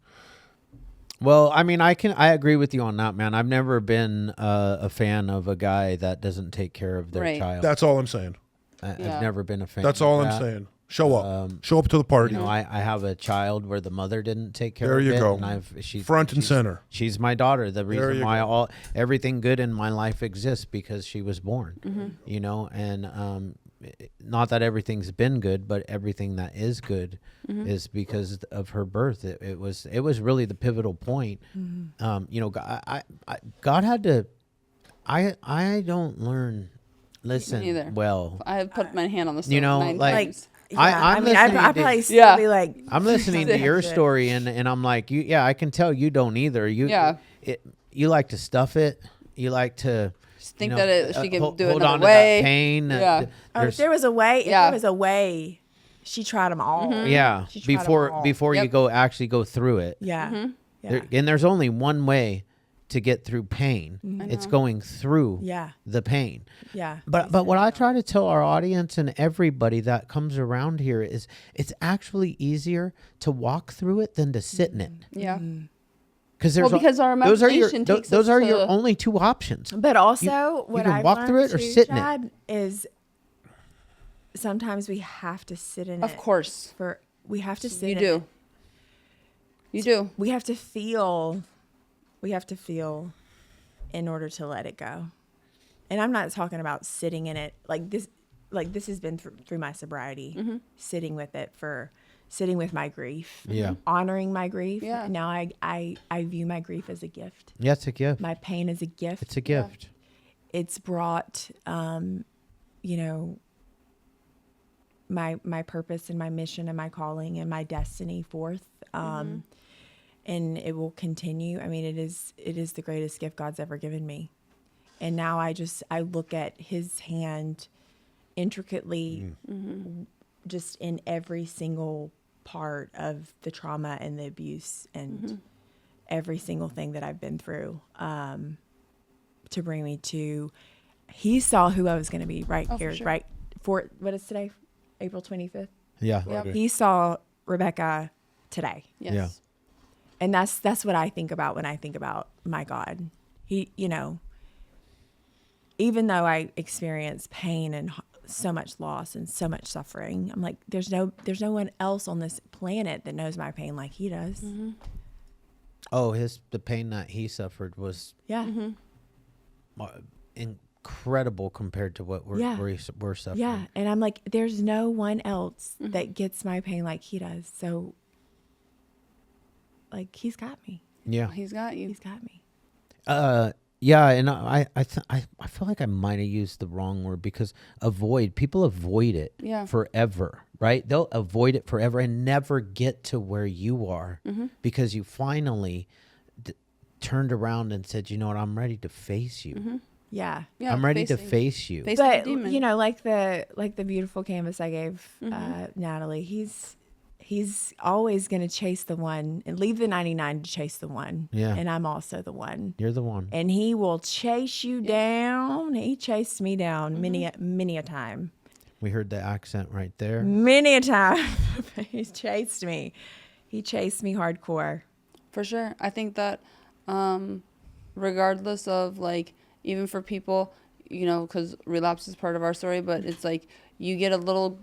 Well, I mean, I agree with you on that, man. I've never been a fan of a guy that doesn't take care of their child. that's all I'm saying. I've never been a fan. That's of all that. I'm saying. Show up. Show up to the party. I have a child where the mother didn't take care There of you it. go. And Front and center. She's my daughter. The reason you why everything good in my life exists because she was born. And not that everything's been good, but everything that is good is because of her birth. It was really the pivotal point. God had to. I don't learn. Listen, neither. well, I have put my hand on the stove 9 like times. Yeah, I'm I listening I'd to- probably still be like, I'm listening to your story and I'm like, I can tell you don't either. You like to stuff it. You like to Just think that she can do it hold another on way. to that pain. if there was a way, she tried them all. Yeah, She tried 'em all. before you go through it. Yeah. Yeah. And there's only one way to get through pain. It's going through the pain. Yeah. But what I try to tell our audience and everybody that comes around here is it's actually easier to walk through it than to sit in it. Yeah. Because our imagination takes those us are to- your only two options. But also, what can I've walk learned through it or too, sit in it. Chad, is sometimes we have to sit in it. Of course. We have to sit You in do. it. You do. We have to feel in order to let it go. And I'm not talking about sitting in it like this has been through my sobriety, sitting with it for sitting with my grief, Yeah. honoring my grief. Yeah. Now I view my grief as a gift. Yeah, it's a gift. My pain is a gift. It's a gift. It's brought, you know, my purpose and my mission and my calling and my destiny forth. And it will continue. I mean, it is the greatest gift God's ever given me. And now I look at his hand intricately, just in every single part of the trauma and the abuse and every single thing that I've been through, to bring me to, he saw who I was going to be right here, sure. right for, what is today? April 25th. Yeah. Yep. He saw Rebekah today. Yes. Yeah. And that's what I think about when I think about my God. He, you know, even though I experience pain and so much loss and so much suffering, I'm like, there's no one else on this planet that knows my pain like he does. Oh, the pain that he suffered was Yeah. incredible compared to what we're suffering. Yeah. And I'm like, there's no one else that gets my pain like he does. So, like, he's got me. Yeah. He's got you. He's got me. Yeah, and I feel like I might have used the wrong word, because people avoid it forever, right? They'll avoid it forever and never get to where you are, because you finally turned around and said, you know what, I'm ready to face you. Yeah. Yeah, I'm ready to face you. Facing But the demon. you know, like the beautiful canvas I gave Natalie, he's always going to chase the one and leave the 99 to chase the one. Yeah. And I'm also the one. You're the one. And he will chase you down. He chased me down many a time. We heard the accent right there. Many a time. He chased me. He chased me hardcore. For sure. I think that regardless of, like, even for people, you know, because relapse is part of our story, but it's like you get a little,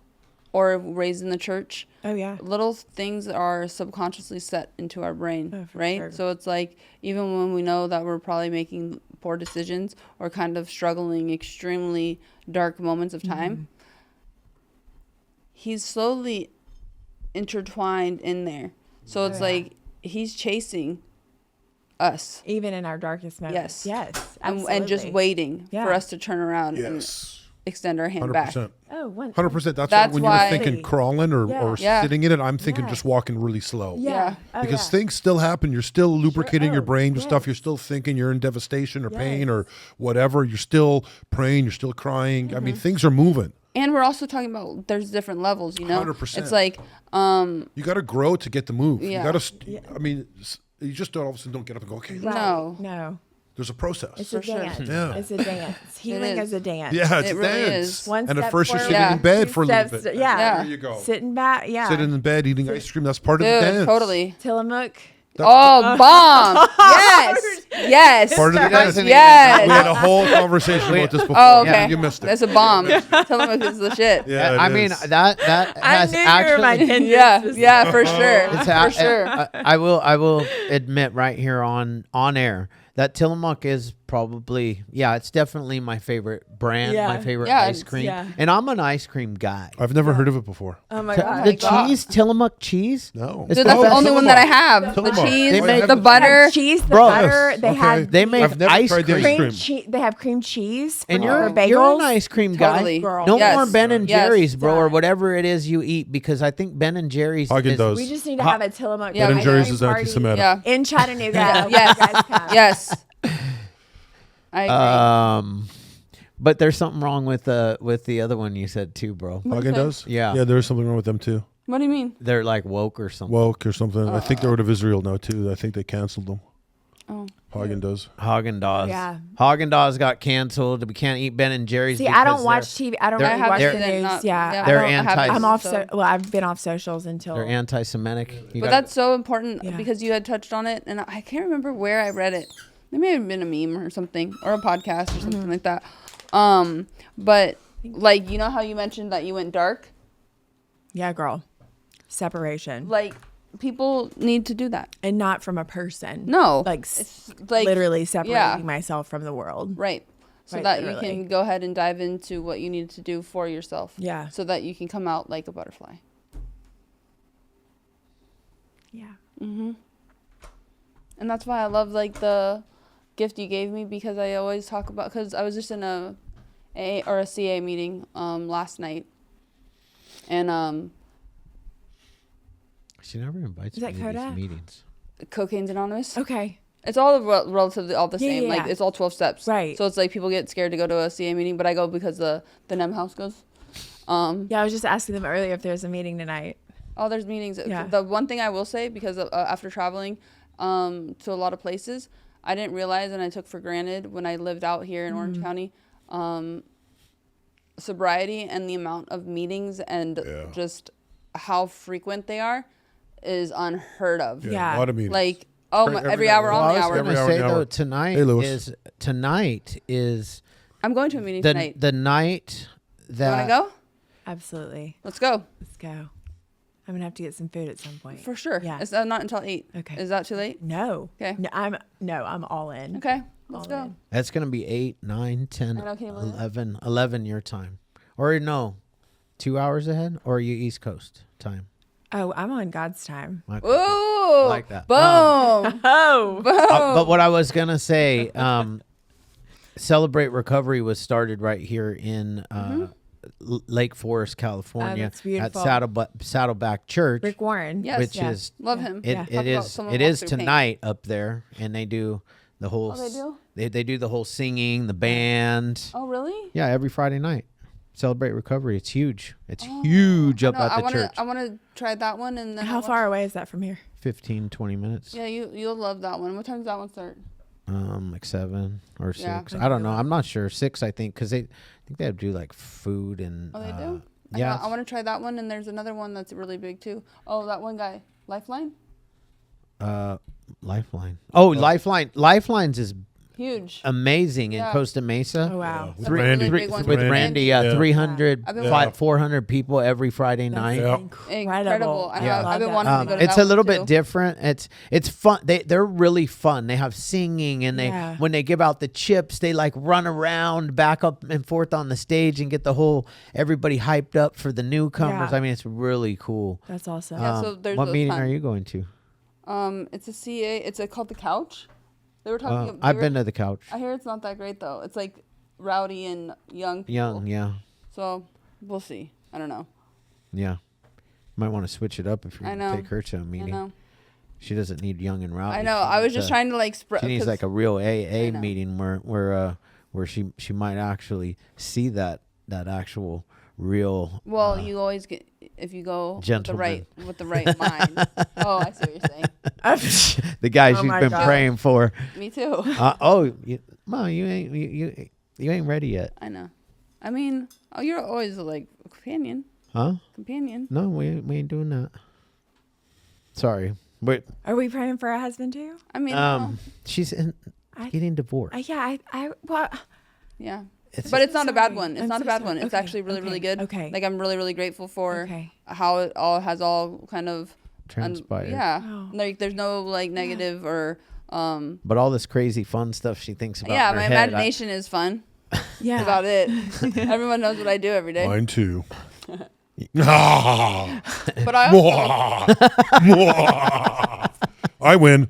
or raised in the church, Oh, yeah. little things are subconsciously set into our brain, for right? sure. So it's like, even when we know that we're probably making poor decisions or kind of struggling extremely dark moments of time, he's slowly intertwined in there. So it's like he's chasing us. Even in our darkest moments. Yes. Yes. And just absolutely. waiting Yeah. for us to turn around and Yes. extend our hand back. 100%. Oh, 100%. That's That's why when why- you're thinking crawling or Yeah. sitting in it, I'm thinking Yeah. just walking really slow. Yeah. Oh, Because yeah. things still happen. You're still lubricating your Oh, brain with stuff. yes. You're still thinking. You're in devastation or pain Yes. or whatever. You're still praying. You're still crying. I mean, things are moving. And we're also talking about there's different levels, you know? 100%. It's like, You got to grow to get the move. Yeah. You got to. I mean, you just don't all of a sudden don't get up and go. Okay, Right. No. No. there's a process. It's For a sure. dance. Yeah. It's a dance. Healing is. is a dance. Yeah, it's It a really dance. is. One And at step first you're forward, sitting in bed two for a little steps- bit. Yeah. There you go. Sitting back. Yeah. Sitting in bed eating ice cream. That's part of dude, the dance. totally. Tillamook. Oh, bomb. Yes. Yes. Part of the dance. Yes. We had a whole conversation about this before. Oh, okay. You missed it. That's a bomb. Tillamook is the shit. Yeah, it I mean, is. that I has knew you were my actually. Kindred Yeah. sister. Yeah, for sure. It's For sure. I will admit right here on air that Tillamook is probably, it's definitely my favorite brand, Yeah. my favorite Yeah, ice it's- cream. yeah. And I'm an ice cream guy. I've never heard of it before. Oh my The god. cheese, Tillamook cheese. No. It's Dude, that's the best. only one that I have. The Tillamook. cheese, They make- the They They butter. have cheese, the Bro. butter. They Okay. have They make I've never ice tried the ice cream. cream. They have cream cheese And for you're bagels. an ice cream guy. Totally. Girl. No Yes. more Ben and Yes. Jerry's, bro, or Done. whatever it is you eat, because I think Ben and Jerry's Haagen-Dazs. We just need to have a Tillamook. Yeah, Ben and I Jerry's know. is anti-Semitic. Yeah. in Chattanooga. Yes. You guys come. Yes. I agree. But there's something wrong with the other one you said too, bro. Haagen-Dazs? Yeah. Yeah, there's something wrong with them too. What do you mean? They're like woke or something. Woke or something. I think they're out of Israel now too. I think they canceled them. Oh. Haagen-Dazs. Haagen-Dazs. Yeah. Haagen-Dazs got canceled. We can't eat Ben and Jerry's. See, I don't because watch they're- TV. I don't they're- really watch the they're- news. not- Yeah, yeah, I They're don't- anti- I'm off. so- Well, I've been off socials until. They're anti-Semitic. You But got- that's so important Yeah. because you had touched on it, and I can't remember where I read it. It may have been a meme or something, or a podcast or something like that. But like, you know how you mentioned that you went dark? Yeah, girl. Separation. Like, people need to do that. And not from a person. No, Like, it's like literally separating yeah. myself from the world. right, so Right, that literally. you can go ahead and dive into what you need to do for yourself. Yeah. So that you can come out like a butterfly. Yeah. And that's why I love like the gift you gave me, because I always talk about, because I was just in a CA meeting last night, and She never invites Is me that to Kodak? these meetings. Cocaine's Anonymous. Okay. It's all relatively all the Yeah, same. yeah, Like yeah. it's all 12 steps. Right. So it's like people get scared to go to a CA meeting, but I go because the NEM house goes. Yeah, I was just asking them earlier if there's a meeting tonight. Oh, there's meetings. Yeah. The one thing I will say, because after traveling to a lot of places, I didn't realize, and I took for granted when I lived out here in Orange County, sobriety and the amount of meetings and just how frequent they are is unheard of. Yeah. A lot of meetings. Like, Every every night. hour Well, on I the was hour. going Every to hour say an hour. though, tonight Hey, Louis. is I'm going to a meeting tonight. the night You that want to go? Absolutely. Let's go. Let's go. I'm going to have to get some food at some point. For sure. Yeah. It's not until 8. Okay. Is that too late? No. Okay. No, I'm all in. Okay. Let's All go. in. that's going to be 8, 9, 10, I know, can you believe it? 11 your time, or no, 2 hours ahead, or are you East Coast time? Oh, I'm on God's time. Okay. Ooh. like that. Boom. Oh. But what I was gonna say, Celebrate Recovery was started right here in Lake Forest, California, that's beautiful. at Saddleback Church, Rick Warren. Yes. which Yeah. is Love him. it, Yeah. Talk it about is someone it walk is through pain. tonight up there, and they do the whole. Oh, they do? They do the whole singing, the band. Oh, really? Yeah, every Friday night. Celebrate Recovery. It's huge. It's huge up No, at the church. I want to try that one. And then How far away is that from here? 15, 20 minutes. Yeah, you'll love that one. What time does that one start? Like 7 or 6. Yeah. I don't know. I'm not sure. 6, I think, because I think they do like food and. Oh, they do? Yeah. I want to try that one. And there's another one that's really big too. Oh, that one guy. Lifeline? Lifeline. Oh, Lifeline. Lifelines is Huge. amazing in Yeah. Costa Mesa. Oh, wow. With That's a Randy. really big one. With Randy. Randy, yeah, Yeah. 300, I've been Yeah. wanting- 400 people every Friday night. Yeah. Incredible. I Yeah. know. I've been Love wanting that. to go to It's that a little one, bit too. different. It's fun. They're really fun. They have singing, and they Yeah. when they give out the chips, they like run around back up and forth on the stage and get the whole everybody hyped up for the newcomers. Yeah. I mean, it's really cool. That's awesome. Yeah, so there's what those meeting fun. are you going to? It's a CA. It's called The Couch. They were talking. I've been to the couch. I hear it's not that great though. It's like rowdy and young. People. Young, yeah, So we'll see. I don't know. yeah. Might want to switch it up if you're I gonna know. take her to a I mean. know. She doesn't need young and rowdy. I know. She I was needs just a- trying to like spread. She needs like a real AA I know. meeting where she might actually see that actual real. Well, you always get if you go Gentleman. with the right mind. Oh, I see what you're saying. the guy Oh she's my been God. praying for. Me too. Mom, you ain't ready yet, I know. I mean, you're always like a companion. huh? Companion. No, we ain't doing that. Sorry, but Are we praying for a husband too? I mean, she's getting divorced. Yeah, well, yeah. It's- But it's not a bad Sorry. one. It's I'm not a so bad sorry. one. It's Okay, actually really, really good. okay. Like I'm really, really grateful for Okay. how it all has all kind of transpired. yeah. Wow. Like there's no like negative or But all this crazy fun stuff she thinks about. yeah. in her My head, imagination is fun. yeah. That's about it. Everyone knows what I do every day. Mine too. But I also, I win.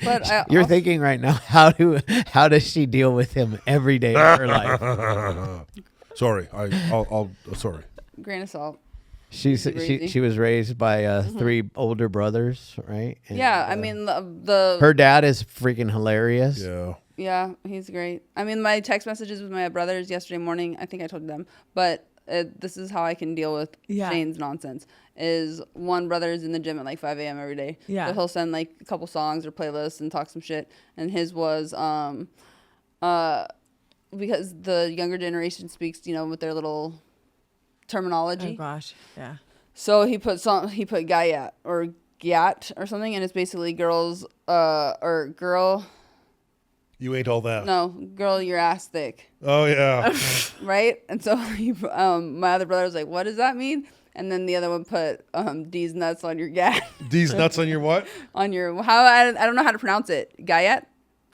but I You're also, thinking right now, how does she deal with him every day of her life? Sorry, I'll sorry. grain of salt. She Crazy. was raised by 3 older brothers, right? And, Yeah, I mean the her dad is freaking hilarious. Yeah. yeah, he's great. I mean, my text messages with my brothers yesterday morning. I think I told them, but this is how I can deal with Yeah. Shane's nonsense. Is one brother is in the gym at like 5 a.m. every day. Yeah. So he'll send like a couple songs or playlists and talk some shit. And his was because the younger generation speaks, with their little terminology. Oh gosh. Yeah. So he put gayat or gyat or something, and it's basically girls or girl. You ain't all that. No, girl, your ass thick, Oh yeah. right? And so my other brother was like, "What does that mean?" And then the other one put D's nuts on your gat, These nuts on your what? on your I don't know how to pronounce it. Gayat,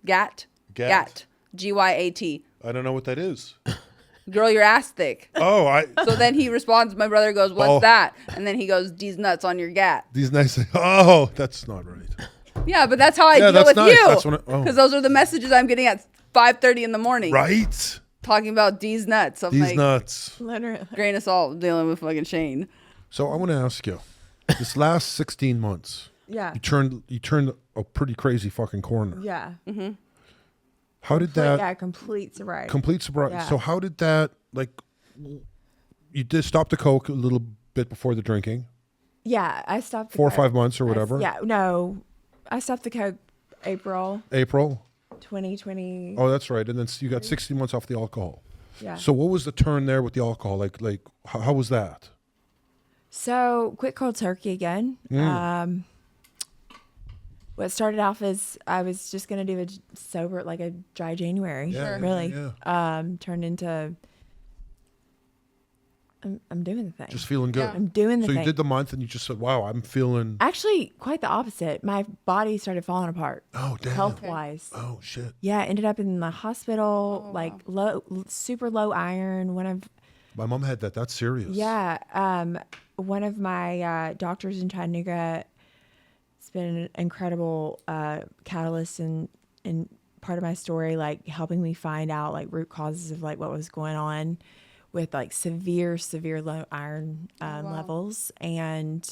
gat, Gat. GYAT. I don't know what that is. Girl, your ass thick. Oh, So then he responds, my brother goes, what's Oh. that? And then he goes, these nuts on your gat. these nice. Oh, that's not right. Yeah, but that's how I Yeah, deal that's with nice. you. That's when Because those are the messages I'm getting at 5:30 in the morning. Right. Talking about these nuts. I'm These like, nuts. Literally. grain of salt dealing with fucking Shane. So I want to ask you, this last 16 months, Yeah. you turned a pretty crazy fucking corner. Yeah. How did that Yeah, complete sobriety. complete sobriety? Yeah. So how did that, like, you did stop the coke a little bit before the drinking, Yeah, I stopped. The 4 or coke. 5 months or whatever. Yeah, no, I stopped the coke April April. 2020. Oh, that's right. And then you got 60 months off the alcohol. Yeah. So what was the turn there with the alcohol? Like how was that? So quit cold turkey again. What started off as I was just gonna do a sober, like a dry January. Yeah, really. yeah. Turned into. I'm doing the thing. Just feeling good. Yeah. I'm doing the So thing. you did the month and you just said, wow, I'm feeling, Actually, quite the opposite. My body started falling apart, oh, damn. health wise. Oh, shit. Yeah, ended up in the hospital, Oh, like super low iron. My mom had that. That's serious. One of my doctors in Chattanooga, it's been an incredible catalyst in part of my story, like helping me find out like root causes of like what was going on with like severe low iron levels. And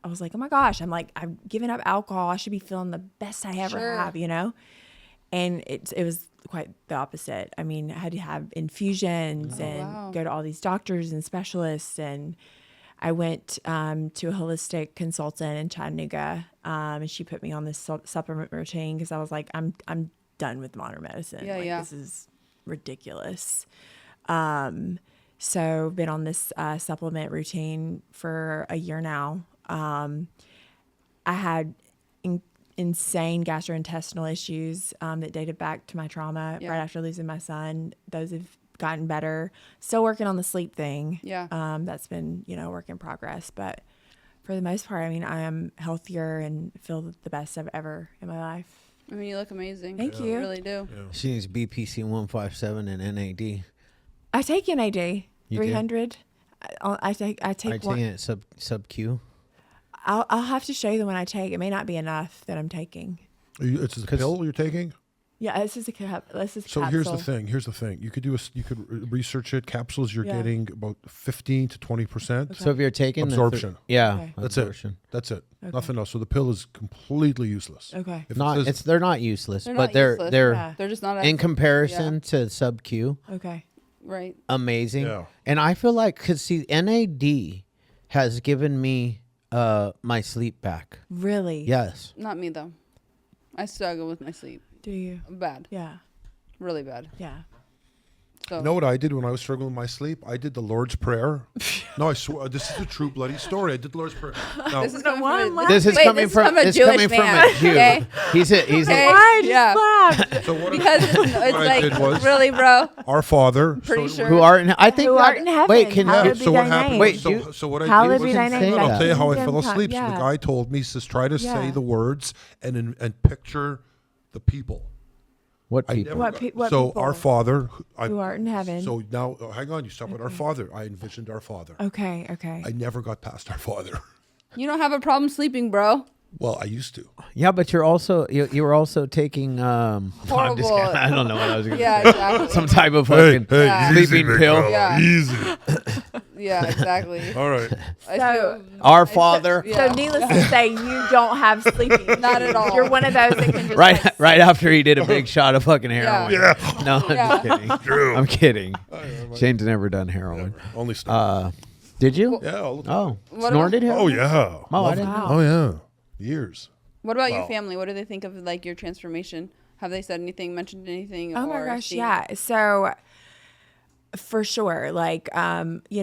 I was like, oh my gosh, I'm giving up alcohol. I should be feeling the best I ever Sure. have, you know? And it was quite the opposite. I mean, I had to have infusions and go to all these doctors and specialists. And I went to a holistic consultant in Chattanooga, and she put me on this supplement routine because I was like, I'm done with modern medicine. Yeah, like, yeah. This is ridiculous. So been on this supplement routine for a year now. I had insane gastrointestinal issues that dated back to my trauma right after losing my son. Those have gotten better. Still working on the sleep thing. Yeah. That's been, a work in progress. But for the most part, I mean, I am healthier and feel the best I've ever in my life. I mean, you look amazing. Thank you. You really do. Yeah. She needs BPC 157 and NAD. I take NAD You 300. I take Are you one. taking it sub Q? I'll have to show you the one I take. It may not be enough that I'm taking. It's a pill you're taking? Yeah, this is a capsule. So here's the thing. You could research it. Capsules, you're getting about 15 to 20%. So if you're taking Absorption. Okay. That's absorption. it. That's it. Nothing else. So the pill is completely useless. Okay. If Not it says- they're not useless, They're but not they're useless. they're Yeah. They're just not in as, comparison to sub Q, Okay. right. amazing. Yeah. And I feel like cuz see NAD has given me my sleep back. Really? Yes. Not me though. I struggle with my sleep. Do you? Bad. Yeah. Really bad. Yeah. So You know what I did when I was struggling with my sleep? I did the Lord's Prayer. No, I swear, this is a true bloody story. I did the Lord's Prayer. Now, this is coming why from I'm a, This is wait, coming this from is from a it's Jewish coming from man. a Jew. Okay? He's Okay. Why I just Yeah. laughed? so what Because I, it's what I did like, was really, bro? our Father. Pretty sure. who are in I think Who that- art in heaven. Wait, can Hallowed you be So what thy happened? name. Wait, so what I Hallowed did be was, thy name. I'll I'll tell you how I Thy fell kingdom asleep. come. So the Yeah. guy told me, he says, try to say Yeah. the words and picture the people. what I people? never What got- what so people? our Father. Who art in heaven. So now, hang on. You stop at our Father. I envisioned our Father. Okay. Okay. I never got past our Father. You don't have a problem sleeping, bro. Well, I used to. Yeah, but you're also you were also taking I'm just Horrible. kidding. I don't know what I was going to Yeah, say. exactly. Some type of fucking Yeah. sleeping pill. Yeah. Easy. Yeah, exactly. All right. I So- feel- Our Father. Yeah. So needless to say, you don't have sleeping. Not at all. You're one of those that can just Right, like, right after he did a big shot of fucking heroin. Yeah. Yeah. No, I'm just kidding. True. I'm kidding. Shane's never done heroin. Only stuff. Did you? Yeah. All the Oh, What snorted Oh heroin? yeah. Oh, I didn't know. Oh yeah. Years. What about your Wow. family? What do they think of like your transformation? Have they said anything, mentioned anything? Oh my or gosh, seen- yeah. So for sure, like as you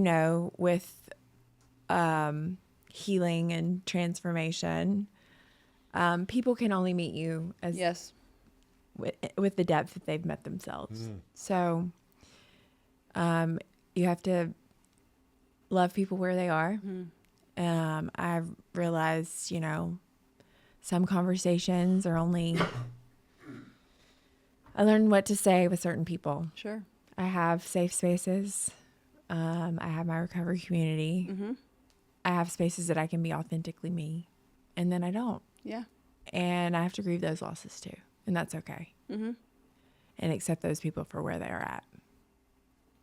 know, with healing and transformation, people can only meet you as Yes. with the depth that they've met themselves. So you have to love people where they are. I've realized, some conversations are only I learned what to say with certain people. Sure. I have safe spaces. I have my recovery community. Mm-hmm. I have spaces that I can be authentically me, and then I don't. Yeah. And I have to grieve those losses too, and that's okay. Mm-hmm. And accept those people for where they are at.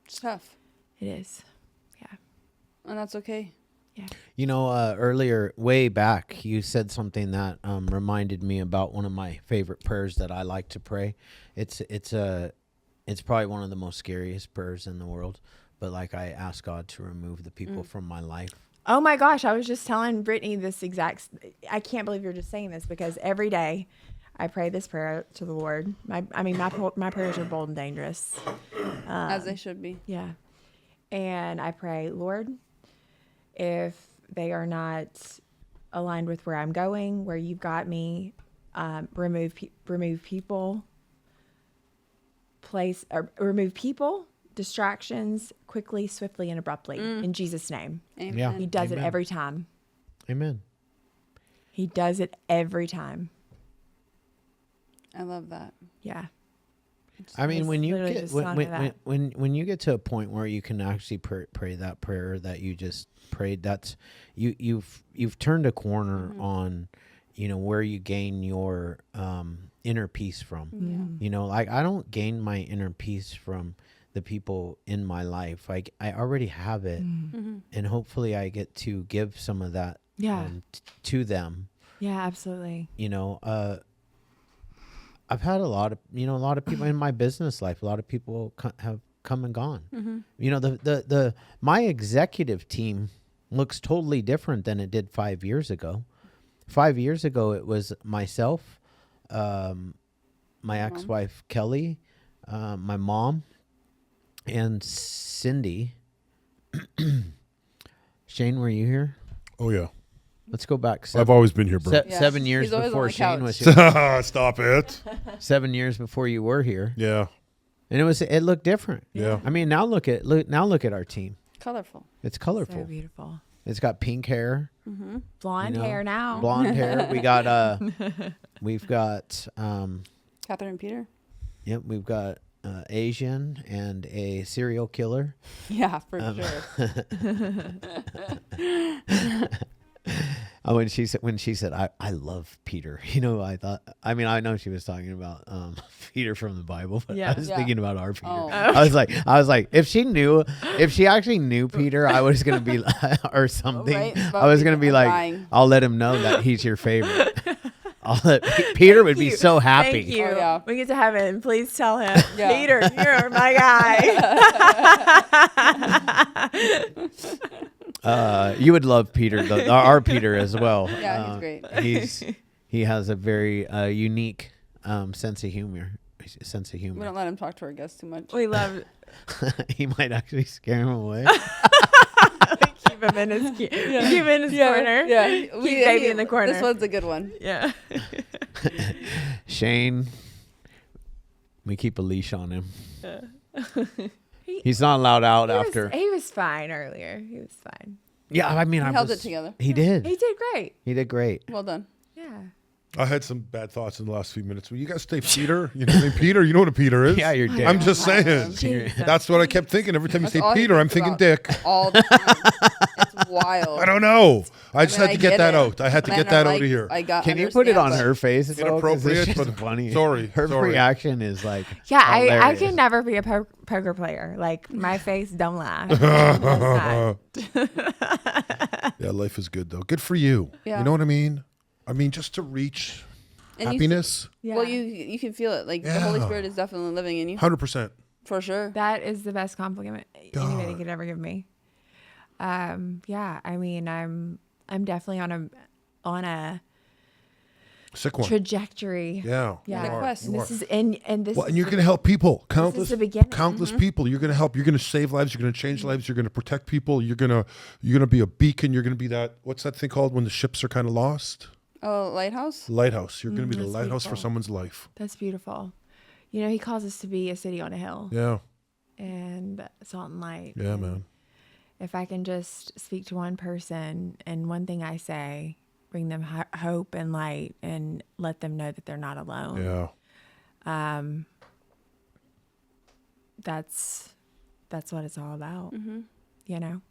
It's tough. It is. Yeah. And that's okay. Yeah. You know, earlier, way back, you said something that reminded me about one of my favorite prayers that I like to pray. It's probably one of the most scariest prayers in the world, but like I ask God to remove the people from my life. Oh my gosh, I was just telling Brittany this I can't believe you're just saying this, because every day I pray this prayer to the Lord. My prayers are bold and dangerous. As they should be. Yeah. And I pray, Lord, if they are not aligned with where I'm going, where you've got me, remove people, remove people, distractions quickly, swiftly, and abruptly in Jesus' name. Amen. Yeah. He does Amen. it every time. Amen. He does it every time. I love that. Yeah. I mean, when you literally get just telling me that. when you get to a point where you can actually pray that prayer that you just prayed, that's you've turned a corner on, where you gain your inner peace from. Yeah. Like I don't gain my inner peace from the people in my life. I already have it, and hopefully I get to give some of that to them. Yeah, absolutely. I've had a lot of people in my business life. A lot of people have come and gone. My executive team looks totally different than it did 5 years ago. 5 years ago, it was myself, my ex-wife Kelly, my mom, and Cindy. Shane, were you here? Oh yeah. Let's go back. I've always been here, bro. Yeah. 7 years He's always on before the Shane couch. was here. Stop it. 7 years before you were here, Yeah. and it looked different. Yeah. I mean, now look at our team. Colorful. It's colorful. So beautiful. It's got pink hair, Blonde hair now. blonde hair. We got we've got Catherine and Peter. yep, we've got Asian and a serial killer. Yeah, for sure. When she said I love Peter, I know she was talking about Peter from the Bible, but Yeah. I was thinking about our Peter. Oh. I was like, if she actually knew Peter, I was gonna be or something. Right? I was gonna be I'm like, dying. I'll let him know that he's your favorite. Peter would be so happy. Thank you. Oh, yeah. We get to heaven. Please tell him, Yeah. Peter, you're my guy. You would love Peter, our Peter as well. Yeah, he's great. He has a very unique sense of humor. We don't let him talk to our guests too much. We love He might actually scare him away. keep him in his corner. Yeah. Keep baby in the corner. This one's a good one. Yeah. Shane, we keep a leash on him. He's not allowed out after. He was fine earlier. He was fine. Yeah, I mean, He held it together. He did. He did great. He did great. Well done. Yeah. I had some bad thoughts in the last few minutes. Well, you guys say Peter. You know what I mean? Peter, you know what a Peter is? Yeah, you're dick. I'm just saying. Jesus. That's what I kept thinking. Every time you That's say all he Peter, I'm thinks thinking about. dick. All the time. It's wild. I don't know. I just had to get that it. out. I had to And get I'm that out like, of here. I got. Can you put it on understand, her face? Though? 'Cause Inappropriate, It's just but funny. sorry, Her sorry. reaction is like, Yeah, I hilarious. can never be a poker player. Like, my face don't lie. That's not. Yeah, life is good though. Good for you. Yeah. You know what I mean? I mean, just to reach And happiness. Yeah. Well, you can feel it. Like the Holy Yeah. Spirit is definitely living in you, 100%. for sure. That is the best compliment anybody God. could ever give me. Yeah, I mean, I'm definitely on a Sick one. trajectory. Yeah. Yeah. The quest. And You this are. is and this Well, is and you're going to help people. Countless, the beginning. countless people. You're going to help. You're going to save lives. You're going to change lives. You're going to protect people. You're going to be a beacon. You're going to be that. What's that thing called when the ships are kind of lost? Oh, lighthouse. Lighthouse. You're going to be the that's lighthouse for beautiful. someone's life. That's beautiful. You know, he calls us to be a city on a hill Yeah. and salt and light. Yeah, And man. if I can just speak to one person and one thing I say, bring them hope and light and let them know that they're not alone. Yeah. that's what it's all about, you know?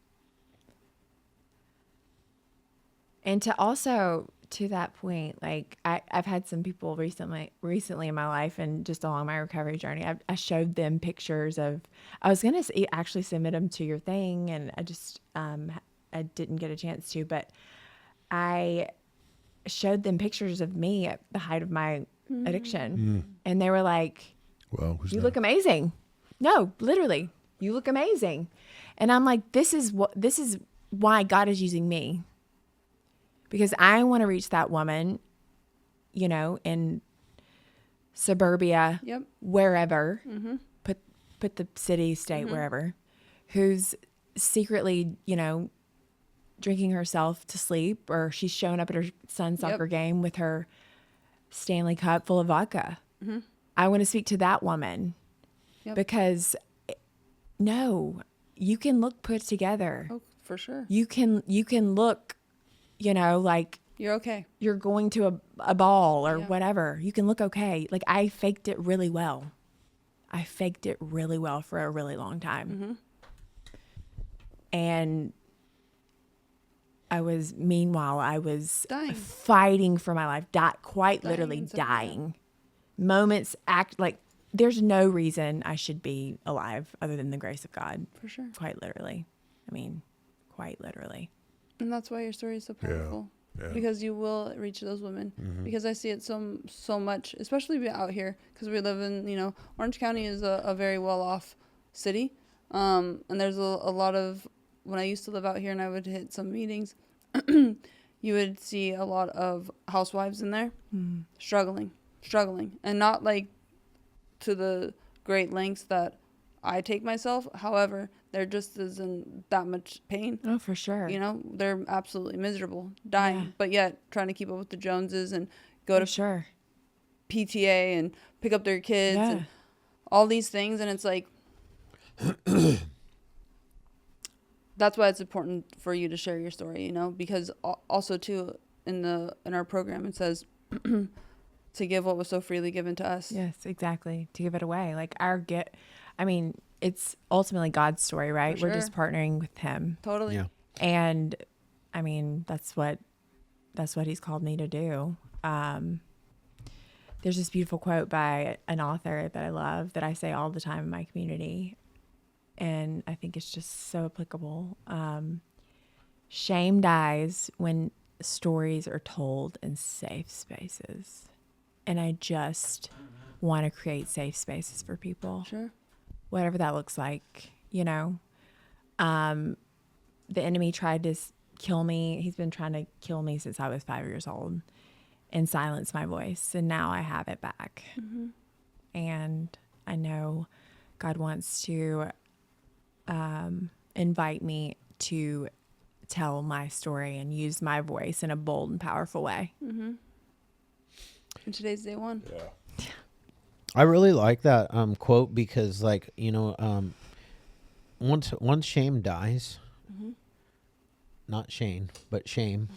And to also, to that point, like I've had some people recently in my life and just along my recovery journey, I showed them pictures of, I was going to actually submit them to your thing, and I just, I didn't get a chance to, but I showed them pictures of me at the height of my addiction. And they were like, Well, you look amazing. No, literally, you look amazing. And I'm like, this is why God is using me. Because I want to reach that woman, you know, in suburbia, wherever, put the city, state, wherever, who's secretly, you know, drinking herself to sleep, or she's showing up at her son's soccer game with her Stanley Cup full of vodka. I want to speak to that woman because no, you can look put together. Oh, for sure. You can look, you know, like You're okay. you're going to a ball or whatever. You can look okay. Like I faked it really well. I faked it really well for a really long time. And meanwhile, I was Dying. fighting for my life, quite Dying literally inside. dying. Moments act like there's no reason I should be alive other than the grace of God. For sure. Quite literally. I mean, quite literally. And that's why your story is so powerful. Yeah. Because you will reach those women. Because I see it so much, especially out here, because we live in, you know, Orange County is a very well-off city. And there's a lot of, when I used to live out here and I would hit some meetings, you would see a lot of housewives in there struggling. And not like to the great lengths that I take myself. However, they're just as in that much pain. Oh, for sure. You know, they're absolutely miserable, dying, but yet trying to keep up with the Joneses and go to sure. PTA and pick up their kids and all these things. And it's like, that's why it's important for you to share your story, you know, because also too in our program, it says to give what was so freely given to us. Yes, exactly. To give it away. Like I mean, it's ultimately God's story, right? For We're just sure. partnering with him. Totally. Yeah. And I mean, that's what he's called me to do. There's this beautiful quote by an author that I love that I say all the time in my community. And I think it's just so applicable. Shame dies when stories are told in safe spaces. And I just want to create safe spaces for people. Sure. Whatever that looks like, you know. The enemy tried to kill me. He's been trying to kill me since I was 5 years old and silence my voice. And now I have it back. And I know God wants to invite me to tell my story and use my voice in a bold and powerful way. And today's day one. Yeah. I really like that quote because, like, you know, once shame dies, not Shane, but shame.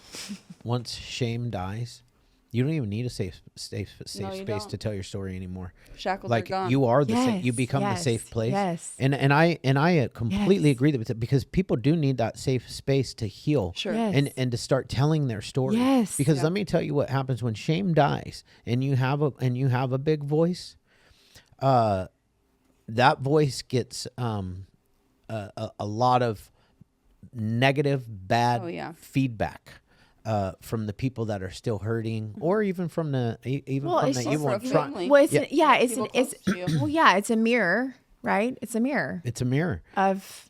Once shame dies, you don't even need a safe space don't. to tell your story anymore. Shackles Like are gone. you are the Yes, you become the yes, safe place. yes. And I completely Yes. agree with it because people do need that safe space to heal. Sure. Yes. And to start telling their story. Yes. Because Yeah. let me tell you what happens when shame dies and you have a big voice. That voice gets a lot of negative, bad feedback from the people that are still hurting, or even from the it's evil for a one. family. Well, it's People close to you. well, yeah, it's a mirror, right? It's a mirror It's a mirror. of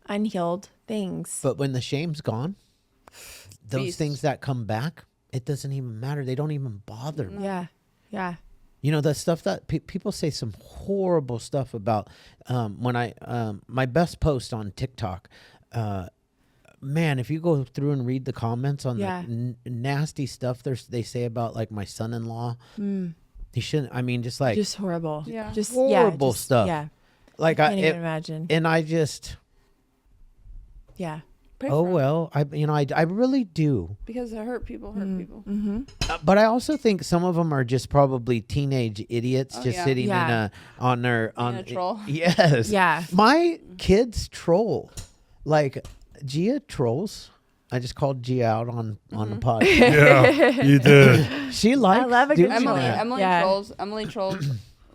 unhealed things. But when the shame's gone, those Beast. things that come back, it doesn't even matter. They don't even bother me. Yeah. You know, the stuff that people say some horrible stuff about when my best post on TikTok, man, if you go through and read the comments on the nasty stuff they say about like my son-in-law, he shouldn't, I mean, just like Just horrible. Yeah. Just horrible just- stuff. Yeah. Like Can't even imagine. and I just, Yeah. Pray Oh for 'em. well, I really do. Because hurt people hurt people. But I also think some of them are just probably teenage idiots Oh, just yeah. sitting Yeah. on a troll. Yes. Yeah. My kids troll. Like Gia trolls. I just called Gia out on the pod. Yeah, you did. She likes love a good doing troll. that. Emily Yeah. trolls. Emily trolls.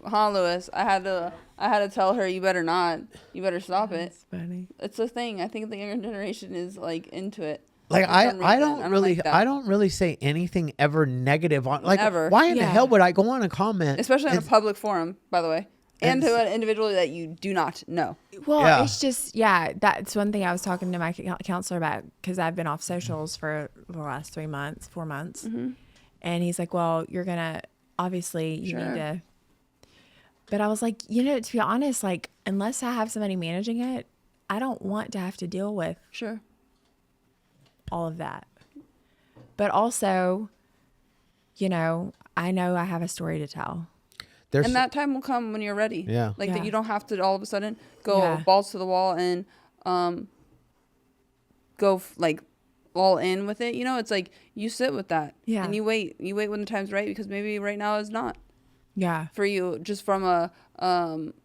Huh, Lewis? I had to tell her you better not. You better stop it. It's funny. It's a thing. I think the younger generation is like into it. Like For some I reason. don't really like that. I don't really say anything ever negative on like Ever. why in the Yeah. hell would I go on a comment? Especially on a and- public forum, by the way, and to and- an individual that you do not know. Well, Yeah. it's just, that's one thing I was talking to my counselor about because I've been off socials for the last 4 months. And he's like, well, you're going to, obviously, you need to. But I was like, to be honest, like, unless I have somebody managing it, I don't want to have to deal with Sure. all of that. But also, I know I have a story to tell. There's And that time will come when you're ready. Yeah. Like Yeah. that you don't have to all of a sudden go Yeah. balls to the wall and go like all in with it. It's like you sit with that. Yeah. And you wait when the time's right, because maybe right now is not Yeah. for you, just from a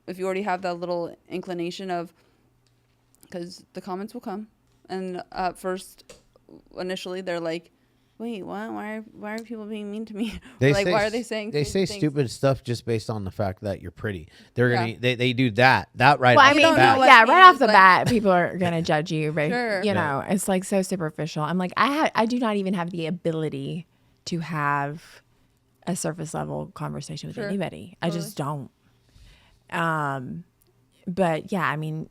if you already have that little inclination of, because the comments will come, and at first initially they're like, wait, what? Why are people being mean to me? Or like, why are they saying they say things? stupid stuff just based on the fact that you're pretty. They're Yeah. gonna they do that right Well, off I the mean, don't know bat. what yeah, it right off means, the like- bat, people are gonna judge you, but Sure. it's like so superficial. I'm like, I do not even have the ability to have a surface level conversation with Sure. anybody. I just don't. But yeah, I mean,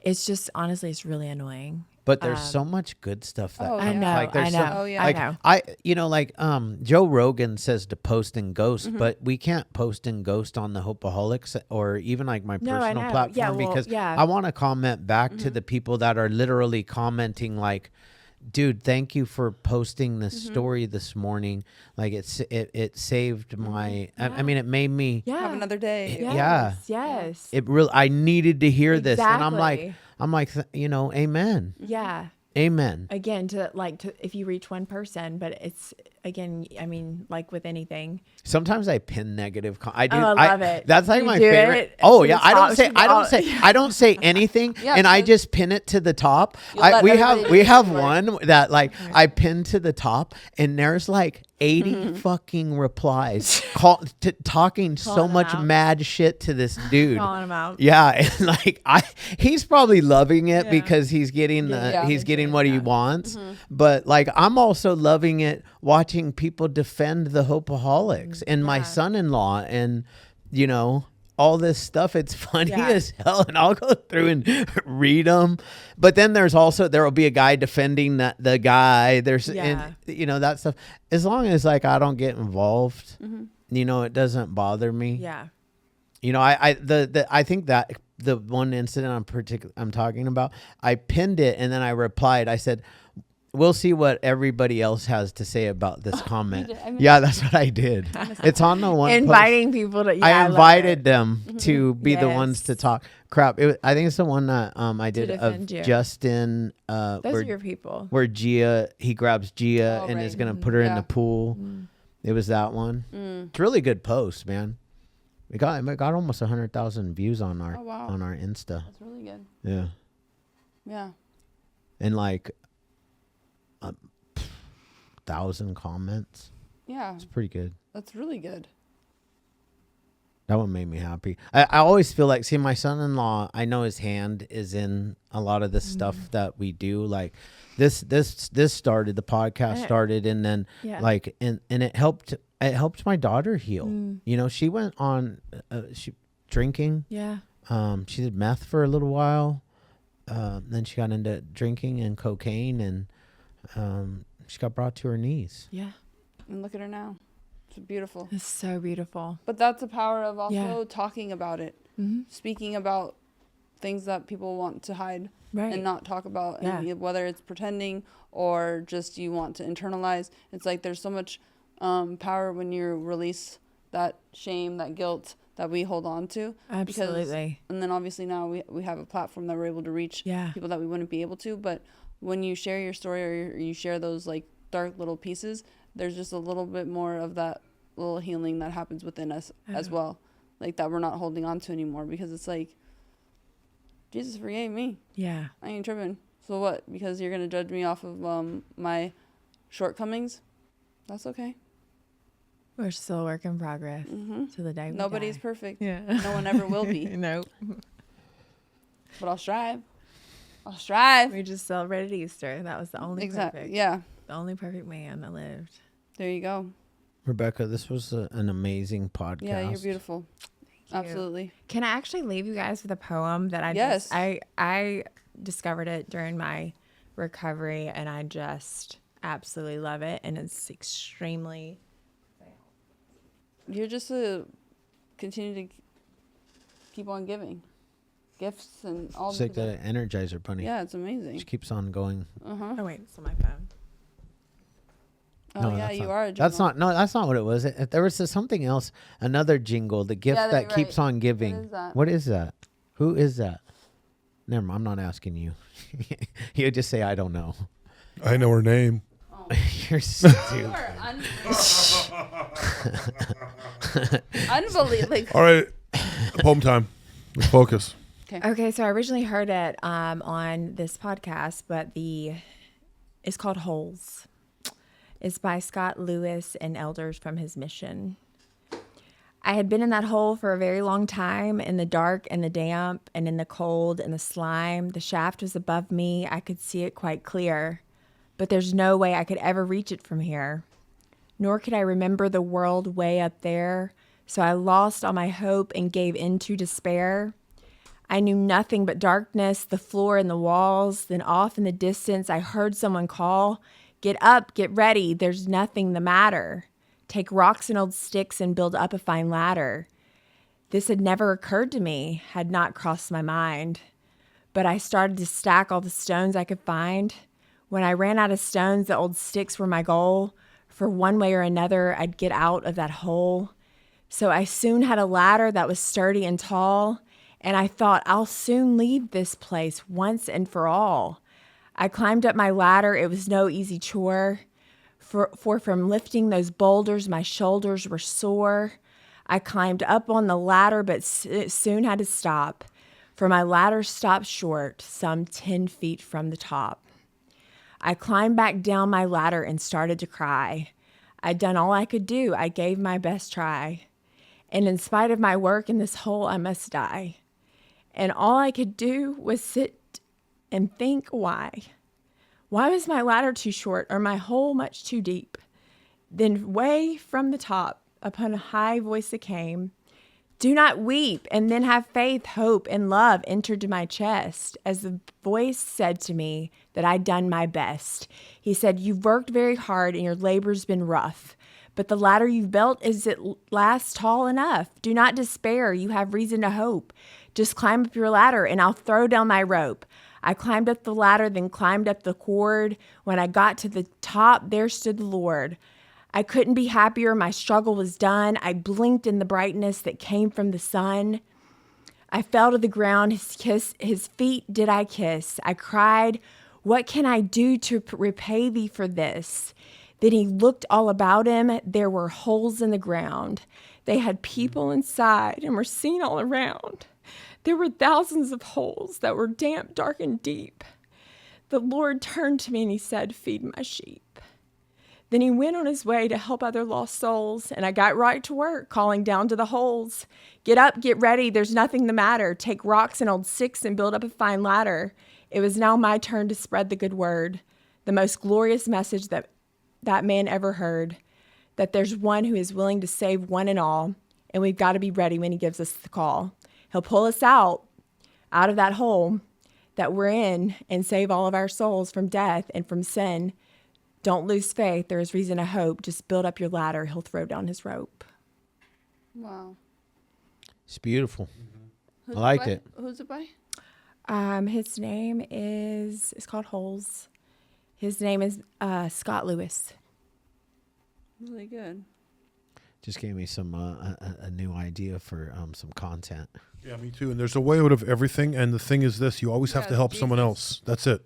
it's just honestly, it's really annoying. But there's so much good stuff that Oh, comes. I know, Like, there's I some- know, Oh, yeah. Like, I know. Joe Rogan says to post and ghost, Mm-hmm. but we can't post and ghost on the Hopeaholics or even like my No, I personal know. platform Yeah, well, because yeah. I want to comment back Mm-hmm. to the people that are literally commenting like, dude, thank you for posting this Mm-hmm. story this morning. Like it saved my, I mean, it made me, Yeah. Have another day. Yes, Yeah. Yes. it really, I needed to hear this. And I'm like, Exactly. amen. Yeah. Amen. Again, to if you reach one person, but it's again, I mean, like with anything. Sometimes I pin negative. I do. Oh, I love it. That's like You my do favorite. it Oh to yeah. the I don't top, say. to the I don't all- say. I don't say anything, Yeah, and I because- just pin it to the top. You let We everybody have do it. one that like I pin to the top, and there's like 80 fucking replies, talking so Calling much them out. mad shit to this dude. Calling them out. Yeah, and like he's probably loving it Yeah. because he's getting Yeah. he's getting what he wants. Mm-hmm. But like I'm also loving it watching people defend the Hopeaholics and my Yeah. son-in-law and all this stuff. It's funny Yeah. as hell, and I'll go through and read them. But then there will be a guy defending the guy. There's Yeah. and that stuff. As long as like I don't get involved, it doesn't bother me. Yeah. I think that the one incident I'm talking about, I pinned it and then I replied. I said, "We'll see what everybody else has to say about this comment." did. I mean- Yeah, that's what I did. It's on the one. Inviting people to. Yeah, I love invited it. them to be the ones Yes. to talk crap. I think it's the one that I did of defend you. Justin. Those where, are your people. where he grabs Gia Oh, and right. is gonna put her in Yeah. the pool. It was that one. It's a really good post, man. It got almost 100,000 views on our Oh, wow. on our Insta. That's really good. Yeah, Yeah. and like 1,000 comments. Yeah. It's pretty good. That's really good. That one made me happy. I always feel like, my son-in-law, I know his hand is in a lot of the stuff that we do. Like this started, the podcast started, and then Yeah. like, and it helped my daughter heal. She went on, drinking. Yeah. She did meth for a little while. Then she got into drinking and cocaine, and she got brought to her knees. Yeah. And look at her now. It's beautiful. It's so beautiful. But that's the power of also Yeah. talking about it. Mm-hmm. Speaking about things that people want to hide Right. and not talk about. Yeah. And whether it's pretending or just you want to internalize. It's like there's so much power when you release that shame, that guilt that we hold on to. Absolutely. And then obviously now we have a platform that we're able to reach people that we wouldn't be able to. But when you share your story or you share those like dark little pieces, there's just a little bit more of that little healing that happens within us as well. Like that we're not holding on to anymore, because it's like, Jesus forgave me. Yeah. I ain't tripping. So what? Because you're going to judge me off of my shortcomings? That's okay. We're still a work in progress to the day we Nobody's die. perfect. Yeah. No one ever will be. Nope. But I'll strive. We just celebrated Easter. That was the only perfect. Yeah. The only perfect man that lived. There you go. Rebekah, this was an amazing podcast. Yeah, you're beautiful. Thank you. Absolutely. Can I actually leave you guys with a poem that I discovered it during my recovery, and I just absolutely love it, and it's extremely. You're just to continue to keep on giving gifts and all. It's like the Energizer Bunny. Yeah, it's amazing. She keeps on going. Oh wait, it's on my phone. Oh No, yeah, that's you not- are a That's journal. that's not what it was. There was something else, another jingle, the gift Yeah, that you're keeps right. on giving. What is that? What is that? Who is that? Never mind, I'm not asking you. You just say I don't know. I know her name. You're so You are unbelievable. All right, poem time. Let's focus. Okay, so I originally heard it on this podcast, but it's called Holes. It's by Scott Lewis and elders from his mission. I had been in that hole for a very long time, in the dark and the damp and in the cold and the slime. The shaft was above me. I could see it quite clear, but there's no way I could ever reach it from here. Nor could I remember the world way up there, so I lost all my hope and gave in to despair. I knew nothing but darkness, the floor and the walls. Then off in the distance, I heard someone call, "Get up, get ready, there's nothing the matter. Take rocks and old sticks and build up a fine ladder." This had never occurred to me, had not crossed my mind. But I started to stack all the stones I could find. When I ran out of stones, the old sticks were my goal. For one way or another, I'd get out of that hole. So I soon had a ladder that was sturdy and tall, and I thought I'll soon leave this place once and for all. I climbed up my ladder. It was no easy chore, for from lifting those boulders, my shoulders were sore. I climbed up on the ladder, but soon had to stop, for my ladder stopped short, some 10 feet from the top. I climbed back down my ladder and started to cry. I'd done all I could do. I gave my best try. And in spite of my work in this hole, I must die. And all I could do was sit and think, why? Why was my ladder too short or my hole much too deep? Then way from the top, upon a high voice it came, "Do not weep, and then have faith, hope, and love," entered to my chest, as the voice said to me that I'd done my best. He said, "You've worked very hard and your labor's been rough, but the ladder you've built is at last tall enough. Do not despair, you have reason to hope. Just climb up your ladder and I'll throw down my rope." I climbed up the ladder, then climbed up the cord. When I got to the top, there stood the Lord. I couldn't be happier. My struggle was done. I blinked in the brightness that came from the sun. I fell to the ground. His feet did I kiss. I cried, "What can I do to repay thee for this?" Then he looked all about him. There were holes in the ground. They had people inside and were seen all around. There were thousands of holes that were damp, dark, and deep. The Lord turned to me and he said, "Feed my sheep." Then he went on his way to help other lost souls, and I got right to work, calling down to the holes. "Get up, get ready, there's nothing the matter. Take rocks and old sticks and build up a fine ladder." It was now my turn to spread the good word, the most glorious message that man ever heard, that there's one who is willing to save one and all, and we've got to be ready when he gives us the call. He'll pull us out of that hole that we're in and save all of our souls from death and from sin. Don't lose faith. There is reason to hope. Just build up your ladder. He'll throw down his rope. Wow. It's beautiful. Who's I liked by? it. Who's it by? His name it's called Holes. His name is Scott Lewis. Really good. just gave me some a new idea for some content. Yeah, me too. And there's a way out of everything. And the thing is this: you always have Yeah, to help someone Jesus. else. That's it.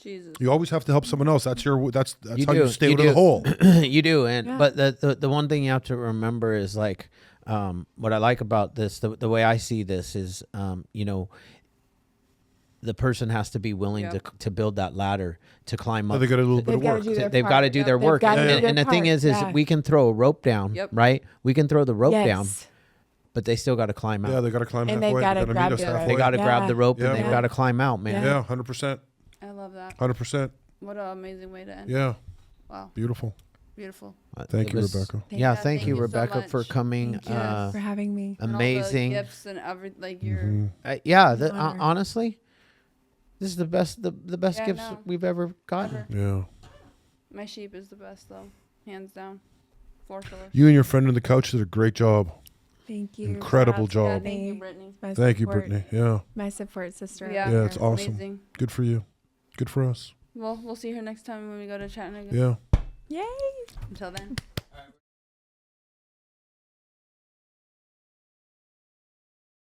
Jesus. You always have to help someone else. That's how You you do, stay you out of the do. hole. You do, and Yeah. but the one thing you have to remember is like what I like about this, the way I see this is you know, the person has to be willing Yep. to build that ladder to climb up. They got a little bit They've of got to work. do their They've part. got to do their They've work, gotta do and, their and the thing part. is Yeah. we can throw a rope down, Yep. right? We can throw the rope down, Yes. but they still got to climb out. Yeah, they got to climb And they've halfway. gotta They gotta grab meet us the rope. halfway. They got to Yeah. grab the rope, Yeah. and they've Yeah. got to climb out, man. Yeah. Yeah, 100%. I love that. 100%. What an amazing way to end. Yeah, Wow. beautiful. Beautiful. Thank It you, was- Rebekah. Yeah, Yeah, thank you, so Rebekah, for much. coming. Thank you for having me. And all the Amazing. gifts and like your. Mhm. Yeah, Honor. honestly, this is the best Yeah, gifts no. we've ever gotten. Ever. Yeah. My sheep is the best though, hands down. 4 killers. You and your friend on the couch did a great job. Thank you. Incredible Shout out to job. Thank you, Brittany, Brittany. my Thank you, support- Brittany. Yeah, My support sister. Yeah, Yeah, it's awesome. Amazing. good for you. Good for us. Well, we'll see her next time when we go to Chattanooga. Yeah. Yay. Until then.